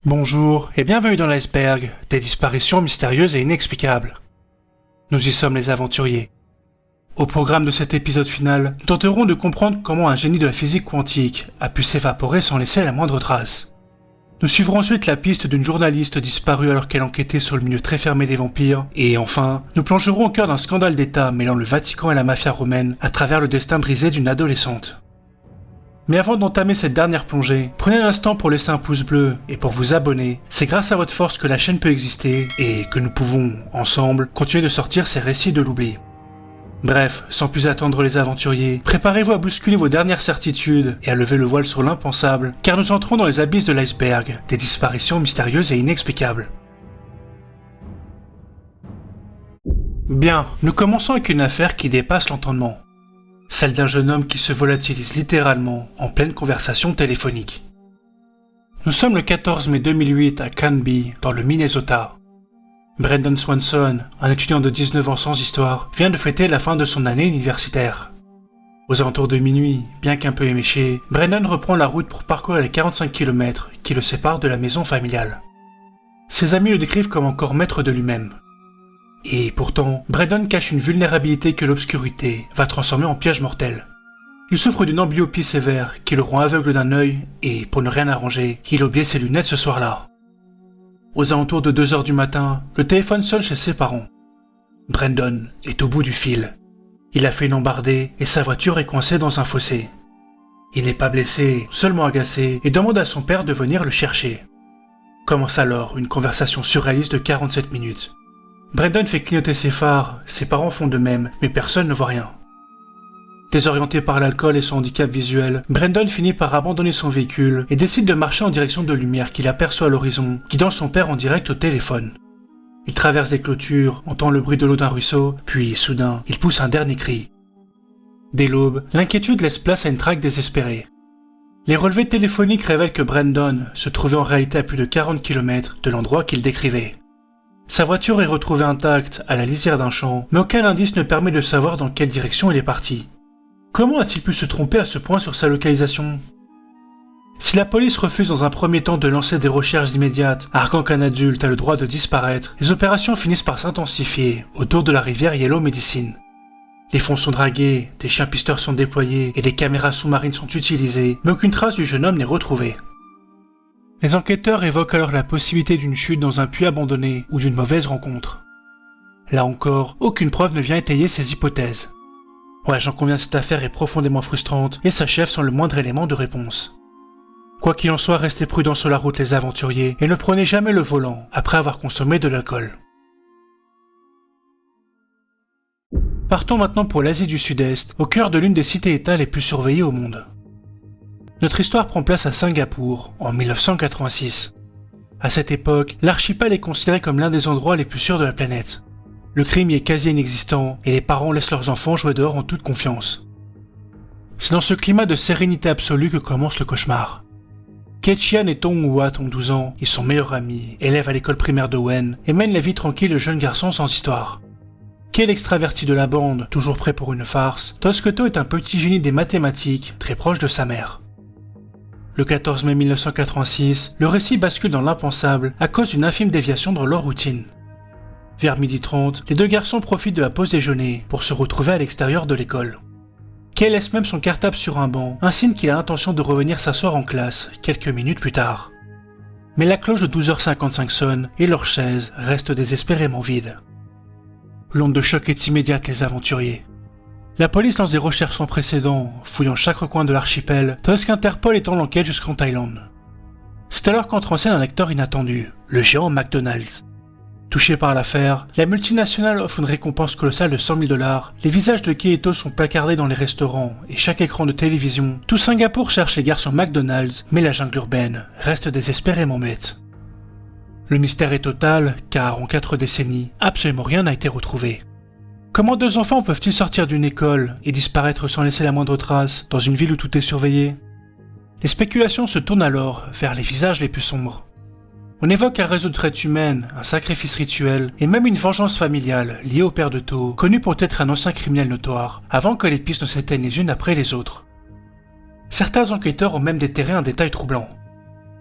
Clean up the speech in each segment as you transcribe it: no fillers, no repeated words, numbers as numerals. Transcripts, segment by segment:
Bonjour et bienvenue dans l'iceberg, des disparitions mystérieuses et inexplicables. Nous y sommes les aventuriers. Au programme de cet épisode final, nous tenterons de comprendre comment un génie de la physique quantique a pu s'évaporer sans laisser la moindre trace. Nous suivrons ensuite la piste d'une journaliste disparue alors qu'elle enquêtait sur le milieu très fermé des vampires, et enfin, nous plongerons au cœur d'un scandale d'État mêlant le Vatican et la mafia romaine à travers le destin brisé d'une adolescente. Mais avant d'entamer cette dernière plongée, prenez un instant pour laisser un pouce bleu et pour vous abonner. C'est grâce à votre force que la chaîne peut exister et que nous pouvons, ensemble, continuer de sortir ces récits de l'oubli. Bref, sans plus attendre les aventuriers, préparez-vous à bousculer vos dernières certitudes et à lever le voile sur l'impensable, car nous entrons dans les abysses de l'iceberg, des disparitions mystérieuses et inexplicables. Bien, nous commençons avec une affaire qui dépasse l'entendement. Celle d'un jeune homme qui se volatilise littéralement en pleine conversation téléphonique. Nous sommes le 14 mai 2008 à Canby, dans le Minnesota. Brendan Swanson, un étudiant de 19 ans sans histoire, vient de fêter la fin de son année universitaire. Aux alentours de minuit, bien qu'un peu éméché, Brendan reprend la route pour parcourir les 45 km qui le séparent de la maison familiale. Ses amis le décrivent comme encore maître de lui-même. Et pourtant, Brendan cache une vulnérabilité que l'obscurité va transformer en piège mortel. Il souffre d'une amblyopie sévère qui le rend aveugle d'un œil et, pour ne rien arranger, il a oublié ses lunettes ce soir-là. Aux alentours de 2h du matin, le téléphone sonne chez ses parents. Brendan est au bout du fil. Il a fait une embardée et sa voiture est coincée dans un fossé. Il n'est pas blessé, seulement agacé, et demande à son père de venir le chercher. Commence alors une conversation surréaliste de 47 minutes. Brendan fait clignoter ses phares, ses parents font de même, mais personne ne voit rien. Désorienté par l'alcool et son handicap visuel, Brendan finit par abandonner son véhicule et décide de marcher en direction de lumière qu'il aperçoit à l'horizon, guidant son père en direct au téléphone. Il traverse des clôtures, entend le bruit de l'eau d'un ruisseau, puis soudain, il pousse un dernier cri. Dès l'aube, l'inquiétude laisse place à une traque désespérée. Les relevés téléphoniques révèlent que Brendan se trouvait en réalité à plus de 40 km de l'endroit qu'il décrivait. Sa voiture est retrouvée intacte à la lisière d'un champ, mais aucun indice ne permet de savoir dans quelle direction il est parti. Comment a-t-il pu se tromper à ce point sur sa localisation ? Si la police refuse dans un premier temps de lancer des recherches immédiates, arguant qu'un adulte a le droit de disparaître, les opérations finissent par s'intensifier autour de la rivière Yellow Medicine. Les fonds sont dragués, des chiens pisteurs sont déployés et des caméras sous-marines sont utilisées, mais aucune trace du jeune homme n'est retrouvée. Les enquêteurs évoquent alors la possibilité d'une chute dans un puits abandonné ou d'une mauvaise rencontre. Là encore, aucune preuve ne vient étayer ces hypothèses. Ouais, j'en conviens, cette affaire est profondément frustrante et s'achève sans le moindre élément de réponse. Quoi qu'il en soit, restez prudents sur la route les aventuriers et ne prenez jamais le volant après avoir consommé de l'alcool. Partons maintenant pour l'Asie du Sud-Est, au cœur de l'une des cités-États les plus surveillées au monde. Notre histoire prend place à Singapour, en 1986. À cette époque, l'archipel est considéré comme l'un des endroits les plus sûrs de la planète. Le crime y est quasi inexistant et les parents laissent leurs enfants jouer dehors en toute confiance. C'est dans ce climat de sérénité absolue que commence le cauchemar. Ketchian et Tong Wat ont 12 ans, ils sont meilleurs amis, élèves à l'école primaire de Wen et mènent la vie tranquille de jeunes garçons sans histoire. Kay est l'extraverti de la bande, toujours prêt pour une farce, tandis que To est un petit génie des mathématiques, très proche de sa mère. Le 14 mai 1986, le récit bascule dans l'impensable à cause d'une infime déviation dans leur routine. Vers 12h30, les deux garçons profitent de la pause déjeuner pour se retrouver à l'extérieur de l'école. Kay laisse même son cartable sur un banc, un signe qu'il a l'intention de revenir s'asseoir en classe quelques minutes plus tard. Mais la cloche de 12h55 sonne et leur chaise reste désespérément vide. L'onde de choc est immédiate, les aventuriers. La police lance des recherches sans précédent, fouillant chaque recoin de l'archipel, tandis qu'Interpol étend l'enquête jusqu'en Thaïlande. C'est alors qu'entre en scène un acteur inattendu, le géant McDonald's. Touché par l'affaire, la multinationale offre une récompense colossale de 100 000 $, les visages de Kay et To sont placardés dans les restaurants et chaque écran de télévision. Tout Singapour cherche les garçons McDonald's, mais la jungle urbaine reste désespérément muette. Le mystère est total, car en 4 décennies, absolument rien n'a été retrouvé. Comment deux enfants peuvent-ils sortir d'une école et disparaître sans laisser la moindre trace dans une ville où tout est surveillé ? Les spéculations se tournent alors vers les visages les plus sombres. On évoque un réseau de traite humaine, un sacrifice rituel et même une vengeance familiale liée au père de To, connu pour être un ancien criminel notoire, avant que les pistes ne s'éteignent les unes après les autres. Certains enquêteurs ont même déterré un détail troublant.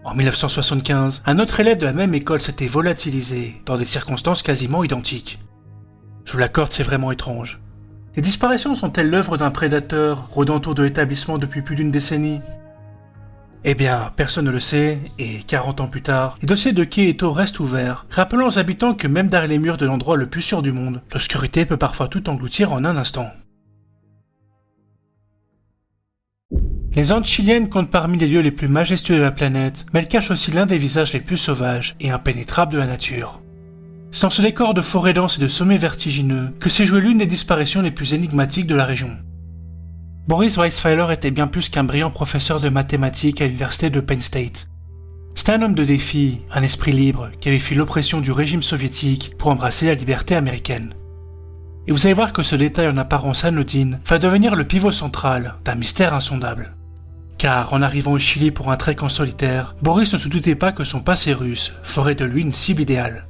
En 1975, un autre élève de la même école s'était volatilisé dans des circonstances quasiment identiques. Je vous l'accorde, c'est vraiment étrange. Les disparitions sont-elles l'œuvre d'un prédateur rôdant autour de l'établissement depuis plus d'une décennie ? Eh bien, personne ne le sait, et 40 ans plus tard, les dossiers de Kei Eto restent ouverts, rappelant aux habitants que même derrière les murs de l'endroit le plus sûr du monde, l'obscurité peut parfois tout engloutir en un instant. Les Andes chiliennes comptent parmi les lieux les plus majestueux de la planète, mais elles cachent aussi l'un des visages les plus sauvages et impénétrables de la nature. C'est dans ce décor de forêts denses et de sommets vertigineux que s'est jouée l'une des disparitions les plus énigmatiques de la région. Boris Weisfeiler était bien plus qu'un brillant professeur de mathématiques à l'université de Penn State. C'était un homme de défi, un esprit libre, qui avait fui l'oppression du régime soviétique pour embrasser la liberté américaine. Et vous allez voir que ce détail en apparence anodine va devenir le pivot central d'un mystère insondable. Car en arrivant au Chili pour un trek en solitaire, Boris ne se doutait pas que son passé russe ferait de lui une cible idéale.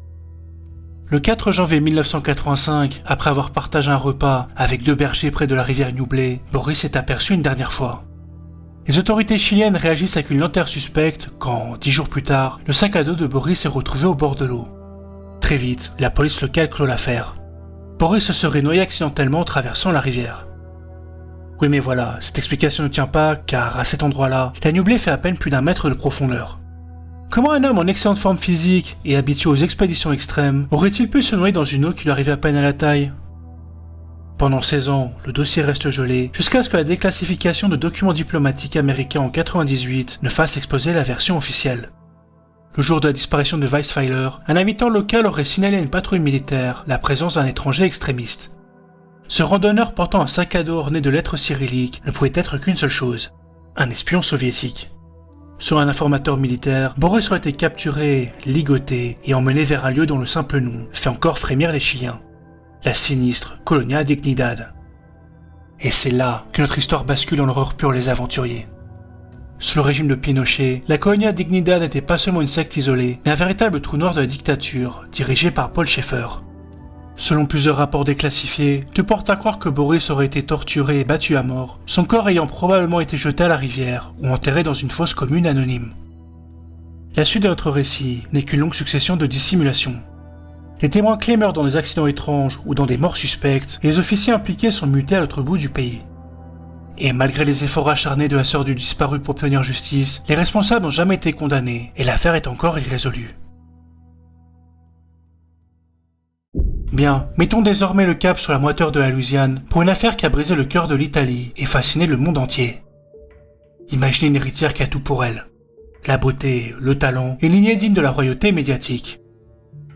Le 4 janvier 1985, après avoir partagé un repas avec 2 bergers près de la rivière Ñuble, Boris est aperçu une dernière fois. Les autorités chiliennes réagissent avec une lenteur suspecte quand, 10 jours plus tard, le sac à dos de Boris est retrouvé au bord de l'eau. Très vite, la police locale clôt l'affaire. Boris se serait noyé accidentellement en traversant la rivière. Oui mais voilà, cette explication ne tient pas car à cet endroit-là, la Ñuble fait à peine plus d'1 mètre de profondeur. Comment un homme en excellente forme physique et habitué aux expéditions extrêmes aurait-il pu se noyer dans une eau qui lui arrivait à peine à la taille ? Pendant 16 ans, le dossier reste gelé jusqu'à ce que la déclassification de documents diplomatiques américains en 1998 ne fasse exploser la version officielle. Le jour de la disparition de Weisfeiler, un habitant local aurait signalé à une patrouille militaire la présence d'un étranger extrémiste. Ce randonneur portant un sac à dos orné de lettres cyrilliques ne pouvait être qu'une seule chose, un espion soviétique. Selon un informateur militaire, Boris aurait été capturé, ligoté et emmené vers un lieu dont le simple nom fait encore frémir les Chiliens. La sinistre Colonia Dignidad. Et c'est là que notre histoire bascule dans l'horreur pure les aventuriers. Sous le régime de Pinochet, la Colonia Dignidad n'était pas seulement une secte isolée, mais un véritable trou noir de la dictature, dirigé par Paul Schaeffer. Selon plusieurs rapports déclassifiés, tout porte à croire que Boris aurait été torturé et battu à mort, son corps ayant probablement été jeté à la rivière ou enterré dans une fosse commune anonyme. La suite de notre récit n'est qu'une longue succession de dissimulations. Les témoins clés meurent dans des accidents étranges ou dans des morts suspectes, et les officiers impliqués sont mutés à l'autre bout du pays. Et malgré les efforts acharnés de la sœur du disparu pour obtenir justice, les responsables n'ont jamais été condamnés et l'affaire est encore irrésolue. Bien, mettons désormais le cap sur la moiteur de la Louisiane pour une affaire qui a brisé le cœur de l'Italie et fasciné le monde entier. Imaginez une héritière qui a tout pour elle. La beauté, le talent, une lignée digne de la royauté médiatique.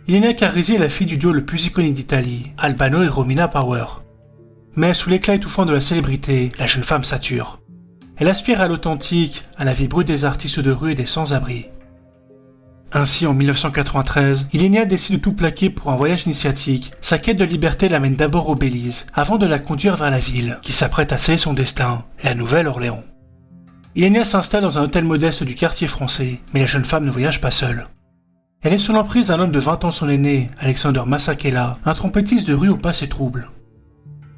Ilenia Carrisi est la fille du duo le plus iconique d'Italie, Albano et Romina Power. Mais sous l'éclat étouffant de la célébrité, la jeune femme sature. Elle aspire à l'authentique, à la vie brute des artistes de rue et des sans-abri. Ainsi, en 1993, Ilenia décide de tout plaquer pour un voyage initiatique. Sa quête de liberté l'amène d'abord au Belize, avant de la conduire vers la ville, qui s'apprête à sceller son destin, la Nouvelle-Orléans. Ilenia s'installe dans un hôtel modeste du quartier français, mais la jeune femme ne voyage pas seule. Elle est sous l'emprise d'un homme de 20 ans son aîné, Alexander Massakela, un trompettiste de rue au passé trouble.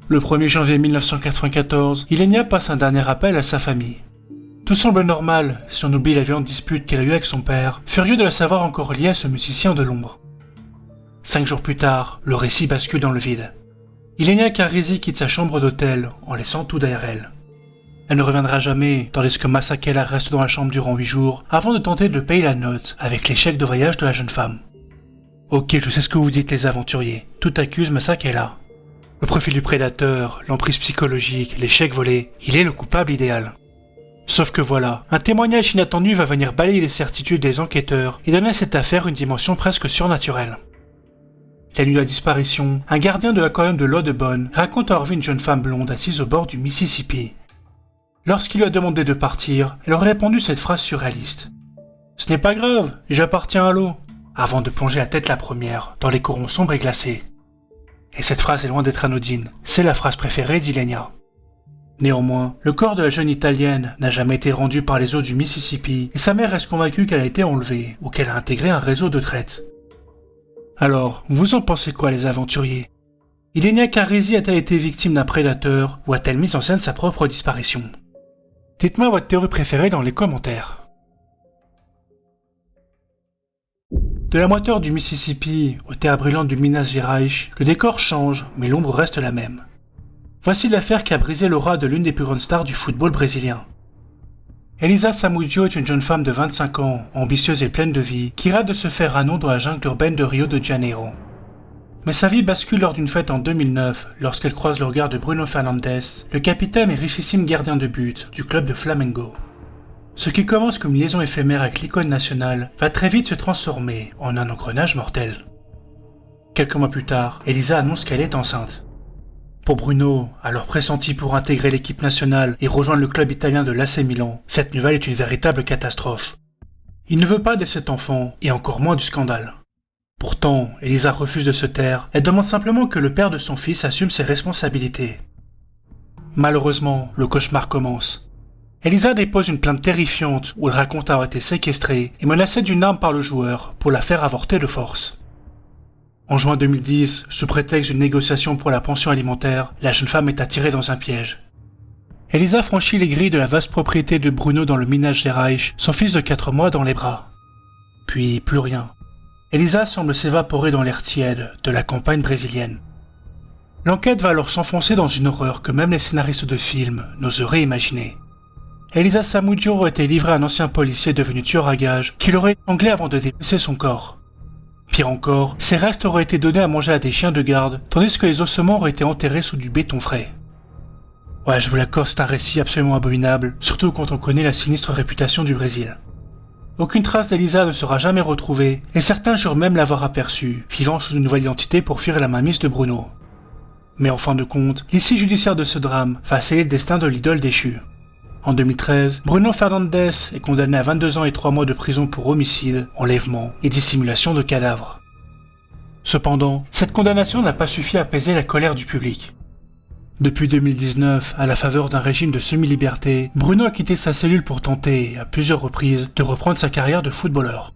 Le 1er janvier 1994, Ilenia passe un dernier appel à sa famille. Tout semble normal, si on oublie la violente dispute qu'elle a eue avec son père, furieux de la savoir encore liée à ce musicien de l'ombre. 5 jours plus tard, le récit bascule dans le vide. Ilenia Carrisi quitte sa chambre d'hôtel, en laissant tout derrière elle. Elle ne reviendra jamais, tandis que Massakela reste dans la chambre durant 8 jours, avant de tenter de payer la note, avec l'échec de voyage de la jeune femme. Ok, je sais ce que vous dites les aventuriers, tout accuse Massakela. Le profil du prédateur, l'emprise psychologique, l'échec volé, il est le coupable idéal. Sauf que voilà, un témoignage inattendu va venir balayer les certitudes des enquêteurs et donner à cette affaire une dimension presque surnaturelle. La nuit de la disparition, un gardien de l'aquarium de l'Audubon raconte avoir vu une jeune femme blonde assise au bord du Mississippi. Lorsqu'il lui a demandé de partir, elle aurait répondu cette phrase surréaliste. « Ce n'est pas grave, j'appartiens à l'eau », avant de plonger la tête la première dans les courants sombres et glacés. Et cette phrase est loin d'être anodine, c'est la phrase préférée d'Ilenia. Néanmoins, le corps de la jeune Italienne n'a jamais été rendu par les eaux du Mississippi et sa mère reste convaincue qu'elle a été enlevée ou qu'elle a intégré un réseau de traite. Alors, vous en pensez quoi les aventuriers ? Ilenia Carrisi a-t-elle été victime d'un prédateur ou a-t-elle mis en scène sa propre disparition ? Dites-moi votre théorie préférée dans les commentaires. De la moiteur du Mississippi aux terres brûlantes du Minas Gerais, le décor change, mais l'ombre reste la même. Voici l'affaire qui a brisé l'aura de l'une des plus grandes stars du football brésilien. Elisa Samúdio est une jeune femme de 25 ans, ambitieuse et pleine de vie, qui rêve de se faire un nom dans la jungle urbaine de Rio de Janeiro. Mais sa vie bascule lors d'une fête en 2009, lorsqu'elle croise le regard de Bruno Fernandes, le capitaine et richissime gardien de but du club de Flamengo. Ce qui commence comme une liaison éphémère avec l'icône nationale va très vite se transformer en un engrenage mortel. Quelques mois plus tard, Elisa annonce qu'elle est enceinte. Pour Bruno, alors pressenti pour intégrer l'équipe nationale et rejoindre le club italien de l'AC Milan, cette nouvelle est une véritable catastrophe. Il ne veut pas de cet enfant, et encore moins du scandale. Pourtant, Elisa refuse de se taire, elle demande simplement que le père de son fils assume ses responsabilités. Malheureusement, le cauchemar commence. Elisa dépose une plainte terrifiante où elle raconte avoir été séquestrée et menacée d'une arme par le joueur pour la faire avorter de force. En juin 2010, sous prétexte d'une négociation pour la pension alimentaire, la jeune femme est attirée dans un piège. Elisa franchit les grilles de la vaste propriété de Bruno dans le Minas Gerais, son fils de 4 mois dans les bras. Puis plus rien. Elisa semble s'évaporer dans l'air tiède de la campagne brésilienne. L'enquête va alors s'enfoncer dans une horreur que même les scénaristes de films n'oseraient imaginer. Elisa Samúdio aurait été livrée à un ancien policier devenu tueur à gages qui l'aurait étranglée avant de dépecer son corps. Pire encore, ses restes auraient été donnés à manger à des chiens de garde, tandis que les ossements auraient été enterrés sous du béton frais. Ouais, je vous l'accorde, c'est un récit absolument abominable, surtout quand on connaît la sinistre réputation du Brésil. Aucune trace d'Elisa ne sera jamais retrouvée, et certains jurent même l'avoir aperçue, vivant sous une nouvelle identité pour fuir la mainmise de Bruno. Mais en fin de compte, l'issue judiciaire de ce drame va sceller le destin de l'idole déchue. En 2013, Bruno Fernandes est condamné à 22 ans et 3 mois de prison pour homicide, enlèvement et dissimulation de cadavres. Cependant, cette condamnation n'a pas suffi à apaiser la colère du public. Depuis 2019, à la faveur d'un régime de semi-liberté, Bruno a quitté sa cellule pour tenter, à plusieurs reprises, de reprendre sa carrière de footballeur.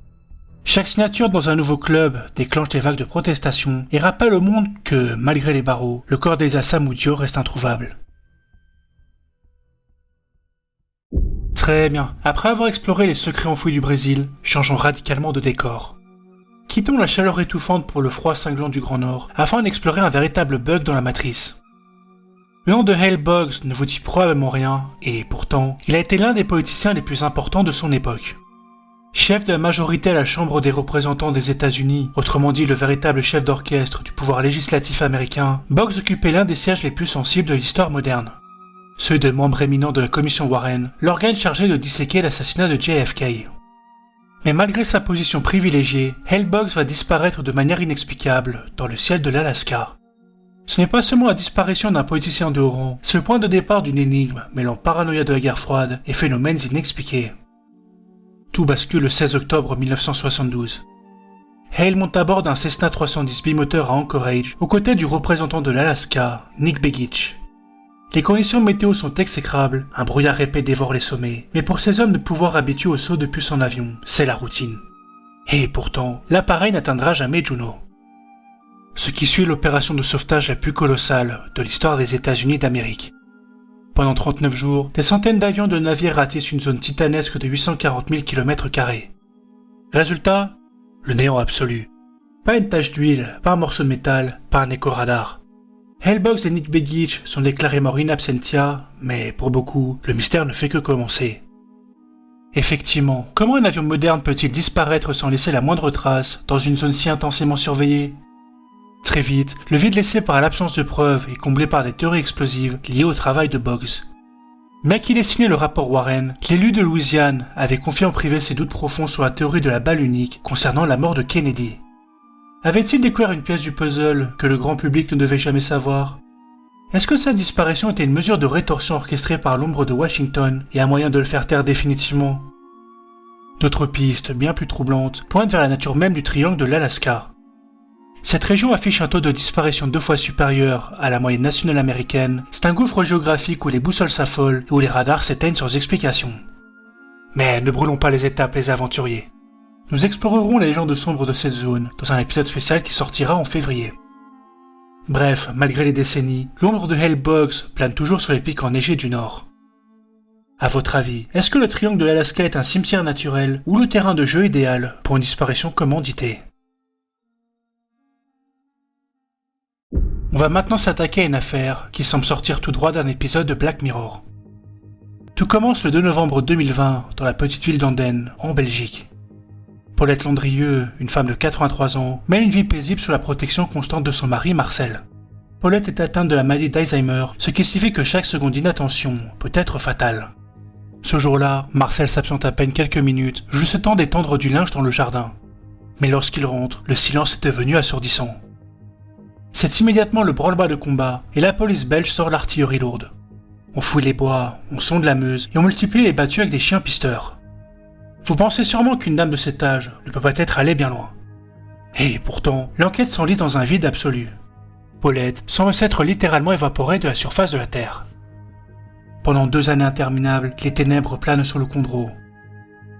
Chaque signature dans un nouveau club déclenche des vagues de protestation et rappelle au monde que, malgré les barreaux, le corps d'Elisa Samúdio reste introuvable. Très bien, après avoir exploré les secrets enfouis du Brésil, changeons radicalement de décor. Quittons la chaleur étouffante pour le froid cinglant du Grand Nord afin d'explorer un véritable bug dans la matrice. Le nom de Hale Boggs ne vous dit probablement rien, et pourtant, il a été l'un des politiciens les plus importants de son époque. Chef de la majorité à la Chambre des représentants des États-Unis, autrement dit le véritable chef d'orchestre du pouvoir législatif américain, Boggs occupait l'un des sièges les plus sensibles de l'histoire moderne. Ceux de membres éminents de la commission Warren, l'organe chargé de disséquer l'assassinat de JFK. Mais malgré sa position privilégiée, Hale Boggs va disparaître de manière inexplicable dans le ciel de l'Alaska. Ce n'est pas seulement la disparition d'un politicien de haut rang, c'est le point de départ d'une énigme mêlant paranoïa de la guerre froide et phénomènes inexpliqués. Tout bascule le 16 octobre 1972. Hale monte à bord d'un Cessna 310 bimoteur à Anchorage, aux côtés du représentant de l'Alaska, Nick Begich. Les conditions météo sont exécrables, un brouillard épais dévore les sommets, mais pour ces hommes de pouvoir habitués au saut depuis son avion, c'est la routine. Et pourtant, l'appareil n'atteindra jamais Juneau. Ce qui suit l'opération de sauvetage la plus colossale de l'histoire des États-Unis d'Amérique. Pendant 39 jours, des centaines d'avions de navires ratissent une zone titanesque de 840 000 km². Résultat, le néant absolu. Pas une tache d'huile, pas un morceau de métal, pas un écho-radar. Hale Boggs et Nick Begich sont déclarés morts in absentia, mais pour beaucoup, le mystère ne fait que commencer. Effectivement, comment un avion moderne peut-il disparaître sans laisser la moindre trace dans une zone si intensément surveillée ? Très vite, le vide laissé par l'absence de preuves est comblé par des théories explosives liées au travail de Boggs. Mais à qu'il ait signé le rapport Warren, l'élu de Louisiane avait confié en privé ses doutes profonds sur la théorie de la balle unique concernant la mort de Kennedy. Avait-il découvert une pièce du puzzle que le grand public ne devait jamais savoir ? Est-ce que sa disparition était une mesure de rétorsion orchestrée par l'ombre de Washington et un moyen de le faire taire définitivement ? D'autres pistes, bien plus troublantes, pointent vers la nature même du triangle de l'Alaska. Cette région affiche un taux de disparition 2 fois supérieur à la moyenne nationale américaine. C'est un gouffre géographique où les boussoles s'affolent et où les radars s'éteignent sans explication. Mais ne brûlons pas les étapes, les aventuriers. Nous explorerons les légendes sombres de cette zone dans un épisode spécial qui sortira en février. Bref, malgré les décennies, l'ombre de Hale Boggs plane toujours sur les pics enneigés du nord. À votre avis, est-ce que le triangle de l'Alaska est un cimetière naturel ou le terrain de jeu idéal pour une disparition commanditée? On va maintenant s'attaquer à une affaire qui semble sortir tout droit d'un épisode de Black Mirror. Tout commence le 2 novembre 2020 dans la petite ville d'Andenne, en Belgique. Paulette Landrieux, une femme de 83 ans, mène une vie paisible sous la protection constante de son mari Marcel. Paulette est atteinte de la maladie d'Alzheimer, ce qui signifie que chaque seconde d'inattention peut être fatale. Ce jour-là, Marcel s'absente à peine quelques minutes, juste le temps d'étendre du linge dans le jardin. Mais lorsqu'il rentre, le silence est devenu assourdissant. C'est immédiatement le branle-bas de combat et la police belge sort l'artillerie lourde. On fouille les bois, on sonde la Meuse et on multiplie les battues avec des chiens pisteurs. Vous pensez sûrement qu'une dame de cet âge ne peut pas être allée bien loin. Et pourtant, l'enquête s'enlise dans un vide absolu. Paulette semble s'être littéralement évaporée de la surface de la Terre. Pendant 2 années interminables, les ténèbres planent sur le Condro.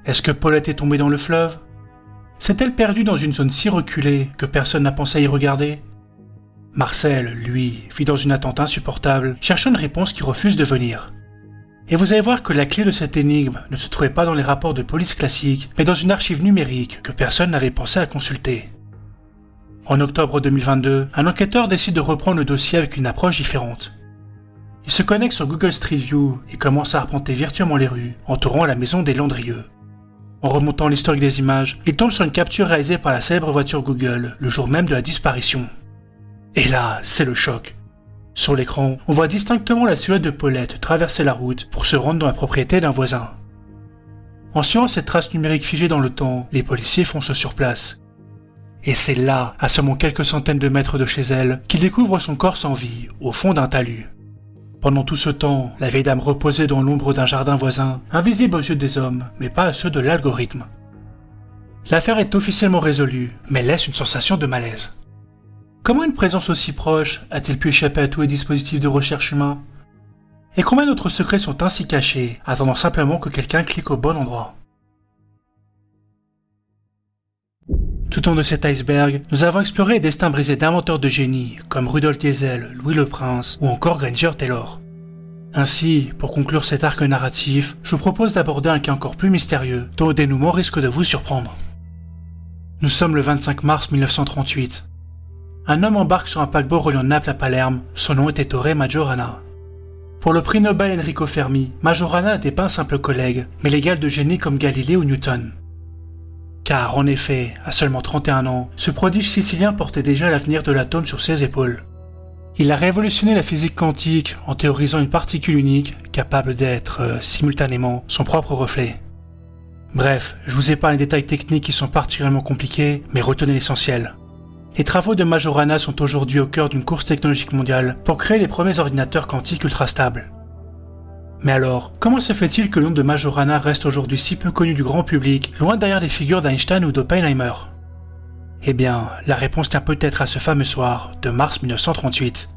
Est-ce que Paulette est tombée dans le fleuve? S'est-elle perdue dans une zone si reculée que personne n'a pensé à y regarder? Marcel, lui, vit dans une attente insupportable, cherchant une réponse qui refuse de venir. Et vous allez voir que la clé de cette énigme ne se trouvait pas dans les rapports de police classiques, mais dans une archive numérique que personne n'avait pensé à consulter. En octobre 2022, un enquêteur décide de reprendre le dossier avec une approche différente. Il se connecte sur Google Street View et commence à arpenter virtuellement les rues, entourant la maison des Landrieux. En remontant l'historique des images, il tombe sur une capture réalisée par la célèbre voiture Google le jour même de la disparition. Et là, c'est le choc. Sur l'écran, on voit distinctement la silhouette de Paulette traverser la route pour se rendre dans la propriété d'un voisin. En suivant cette trace numérique figée dans le temps, les policiers foncent sur place. Et c'est là, à seulement quelques centaines de mètres de chez elle, qu'ils découvrent son corps sans vie, au fond d'un talus. Pendant tout ce temps, la vieille dame reposait dans l'ombre d'un jardin voisin, invisible aux yeux des hommes, mais pas à ceux de l'algorithme. L'affaire est officiellement résolue, mais laisse une sensation de malaise. Comment une présence aussi proche a-t-elle pu échapper à tous les dispositifs de recherche humains? Et combien d'autres secrets sont ainsi cachés, attendant simplement que quelqu'un clique au bon endroit? Tout au long de cet iceberg, nous avons exploré les destins brisés d'inventeurs de génie, comme Rudolf Diesel, Louis le Prince ou encore Granger Taylor. Ainsi, pour conclure cet arc narratif, je vous propose d'aborder un cas encore plus mystérieux, dont le dénouement risque de vous surprendre. Nous sommes le 25 mars 1938. Un homme embarque sur un paquebot reliant Naples à Palerme, son nom était Ettore Majorana. Pour le prix Nobel Enrico Fermi, Majorana n'était pas un simple collègue, mais l'égal de génie comme Galilée ou Newton. Car en effet, à seulement 31 ans, ce prodige sicilien portait déjà l'avenir de l'atome sur ses épaules. Il a révolutionné la physique quantique en théorisant une particule unique capable d'être, simultanément, son propre reflet. Bref, je vous épargne les détails techniques qui sont particulièrement compliqués, mais retenez l'essentiel. Les travaux de Majorana sont aujourd'hui au cœur d'une course technologique mondiale pour créer les premiers ordinateurs quantiques ultra stables. Mais alors, comment se fait-il que le nom de Majorana reste aujourd'hui si peu connu du grand public, loin derrière les figures d'Einstein ou d'Oppenheimer? Eh bien, la réponse tient peut-être à ce fameux soir de mars 1938.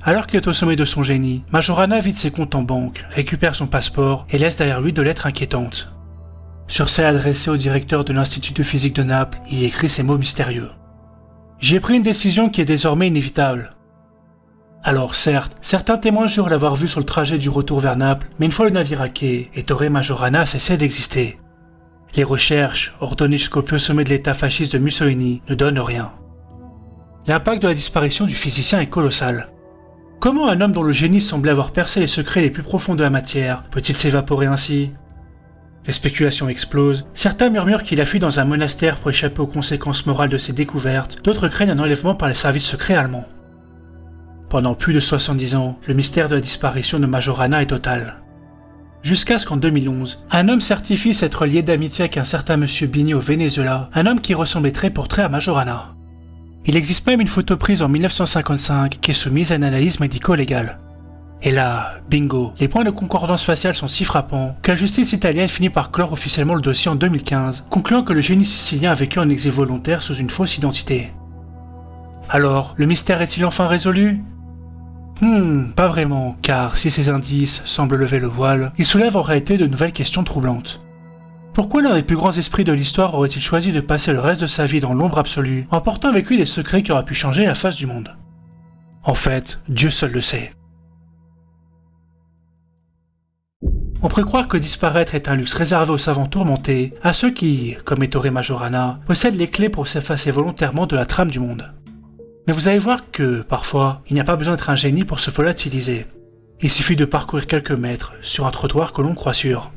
Alors qu'il est au sommet de son génie, Majorana vide ses comptes en banque, récupère son passeport et laisse derrière lui 2 lettres inquiétantes. Sur celle adressée au directeur de l'Institut de physique de Naples, il y écrit ces mots mystérieux. « J'ai pris une décision qui est désormais inévitable. » Alors certes, certains témoins jurent l'avoir vu sur le trajet du retour vers Naples, mais une fois le navire à quai, Ettore Majorana cessait d'exister. Les recherches, ordonnées jusqu'au plus haut sommet de l'état fasciste de Mussolini, ne donnent rien. L'impact de la disparition du physicien est colossal. Comment un homme dont le génie semblait avoir percé les secrets les plus profonds de la matière peut-il s'évaporer ainsi? Les spéculations explosent, certains murmurent qu'il a fui dans un monastère pour échapper aux conséquences morales de ses découvertes, d'autres craignent un enlèvement par les services secrets allemands. Pendant plus de 70 ans, le mystère de la disparition de Majorana est total. Jusqu'à ce qu'en 2011, un homme certifie s'être lié d'amitié avec un certain monsieur Bini au Venezuela, un homme qui ressemblait trait pour trait à Majorana. Il existe même une photo prise en 1955 qui est soumise à une analyse médico-légale. Et là, bingo, les points de concordance faciale sont si frappants que la justice italienne finit par clore officiellement le dossier en 2015, concluant que le génie sicilien a vécu en exil volontaire sous une fausse identité. Alors, le mystère est-il enfin résolu? Pas vraiment, car si ces indices semblent lever le voile, ils soulèvent en réalité de nouvelles questions troublantes. Pourquoi l'un des plus grands esprits de l'histoire aurait-il choisi de passer le reste de sa vie dans l'ombre absolue, en portant avec lui des secrets qui auraient pu changer la face du monde? En fait, Dieu seul le sait. On pourrait croire que disparaître est un luxe réservé aux savants tourmentés, à ceux qui, comme Ettore Majorana, possèdent les clés pour s'effacer volontairement de la trame du monde. Mais vous allez voir que, parfois, il n'y a pas besoin d'être un génie pour se volatiliser. Il suffit de parcourir quelques mètres sur un trottoir que l'on croit sûr.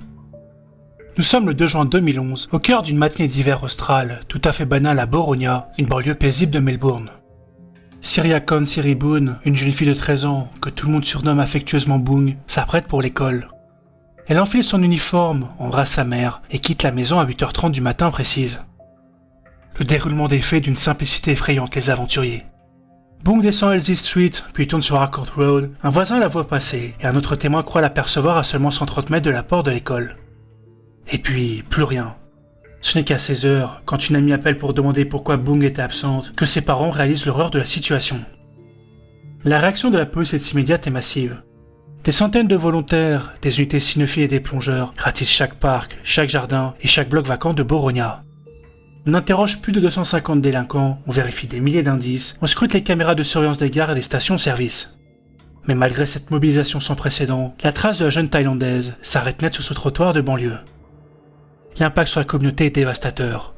Nous sommes le 2 juin 2011, au cœur d'une matinée d'hiver austral, tout à fait banale à Boronia, une banlieue paisible de Melbourne. Siriakon Siriboon, une jeune fille de 13 ans, que tout le monde surnomme affectueusement Boong, s'apprête pour l'école. Elle enfile son uniforme, embrasse sa mère et quitte la maison à 8h30 du matin précise. Le déroulement des faits d'une simplicité effrayante les aventuriers. Boong descend Elsie Street, puis tourne sur Harcourt Road, un voisin la voit passer et un autre témoin croit l'apercevoir à seulement 130 mètres de la porte de l'école. Et puis, plus rien. Ce n'est qu'à 16h, quand une amie appelle pour demander pourquoi Boong était absente, que ses parents réalisent l'horreur de la situation. La réaction de la police est immédiate et massive. Des centaines de volontaires, des unités cynophiles et des plongeurs ratissent chaque parc, chaque jardin et chaque bloc vacant de Boronia. On interroge plus de 250 délinquants, on vérifie des milliers d'indices, on scrute les caméras de surveillance des gares et des stations-service. Mais malgré cette mobilisation sans précédent, la trace de la jeune Thaïlandaise s'arrête net sur ce trottoir de banlieue. L'impact sur la communauté est dévastateur.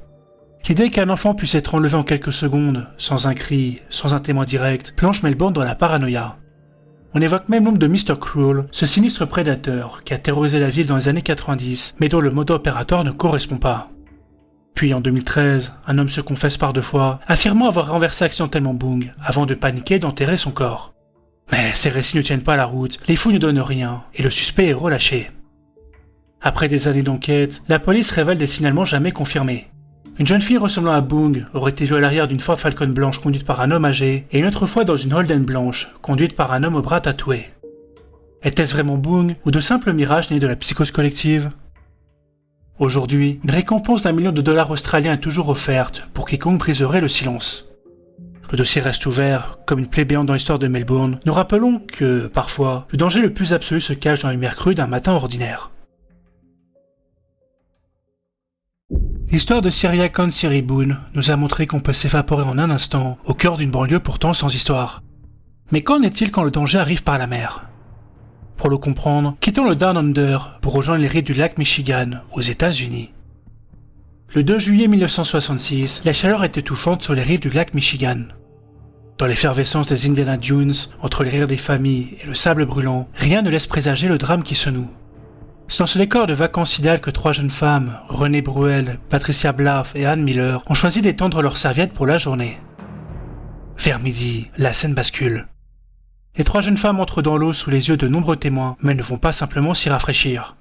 L'idée qu'un enfant puisse être enlevé en quelques secondes, sans un cri, sans un témoin direct, plonge Melbourne dans la paranoïa. On évoque même l'ombre de Mr. Cruel, ce sinistre prédateur qui a terrorisé la ville dans les années 90, mais dont le mode opératoire ne correspond pas. Puis en 2013, un homme se confesse par 2 fois, affirmant avoir renversé accidentellement Boong, avant de paniquer et d'enterrer son corps. Mais ces récits ne tiennent pas la route, les fouilles ne donnent rien, et le suspect est relâché. Après des années d'enquête, la police révèle des signalements jamais confirmés. Une jeune fille ressemblant à Boong aurait été vue à l'arrière d'une Ford Falcon blanche conduite par un homme âgé et une autre fois dans une Holden blanche conduite par un homme au bras tatoué. Était-ce vraiment Boong ou de simples mirages nés de la psychose collective ? Aujourd'hui, une récompense d'1 million de dollars australiens est toujours offerte pour quiconque briserait le silence. Le dossier reste ouvert, comme une plaie béante dans l'histoire de Melbourne. Nous rappelons que, parfois, le danger le plus absolu se cache dans la lumière crue d'un matin ordinaire. L'histoire de Siriakon Siriboon nous a montré qu'on peut s'évaporer en un instant au cœur d'une banlieue pourtant sans histoire. Mais qu'en est-il quand le danger arrive par la mer ? Pour le comprendre, quittons le Down Under pour rejoindre les rives du lac Michigan, aux États-Unis. Le 2 juillet 1966, la chaleur est étouffante sur les rives du lac Michigan. Dans l'effervescence des Indiana Dunes, entre les rires des familles et le sable brûlant, rien ne laisse présager le drame qui se noue. C'est dans ce décor de vacances idéales que 3 jeunes femmes, Renée Bruel, Patricia Blaff et Anne Miller, ont choisi d'étendre leurs serviettes pour la journée. Vers midi, la scène bascule. Les 3 jeunes femmes entrent dans l'eau sous les yeux de nombreux témoins, mais ne vont pas simplement s'y rafraîchir.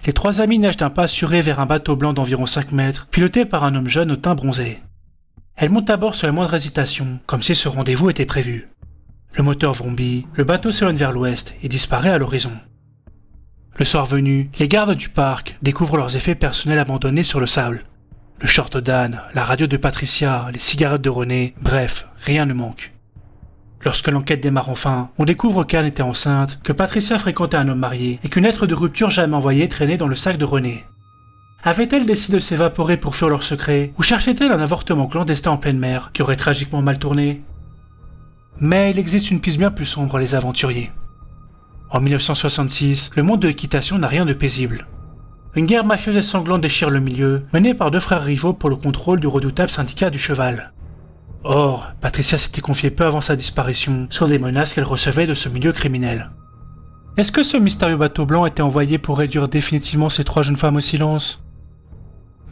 Les 3 amies nagent d'un pas assuré vers un bateau blanc d'environ 5 mètres, piloté par un homme jeune au teint bronzé. Elles montent à bord sur la moindre hésitation, comme si ce rendez-vous était prévu. Le moteur vrombit, le bateau s'éloigne vers l'ouest et disparaît à l'horizon. Le soir venu, les gardes du parc découvrent leurs effets personnels abandonnés sur le sable. Le short d'Anne, la radio de Patricia, les cigarettes de Renée, bref, rien ne manque. Lorsque l'enquête démarre enfin, on découvre qu'Anne était enceinte, que Patricia fréquentait un homme marié et qu'une lettre de rupture jamais envoyée traînait dans le sac de Renée. Avait-elle décidé de s'évaporer pour fuir leur secret, ou cherchait-elle un avortement clandestin en pleine mer qui aurait tragiquement mal tourné ? Mais il existe une piste bien plus sombre à les aventuriers. En 1966, le monde de l'équitation n'a rien de paisible. Une guerre mafieuse et sanglante déchire le milieu, menée par 2 frères rivaux pour le contrôle du redoutable syndicat du cheval. Or, Patricia s'était confiée peu avant sa disparition sur des menaces qu'elle recevait de ce milieu criminel. Est-ce que ce mystérieux bateau blanc était envoyé pour réduire définitivement ces 3 jeunes femmes au silence ?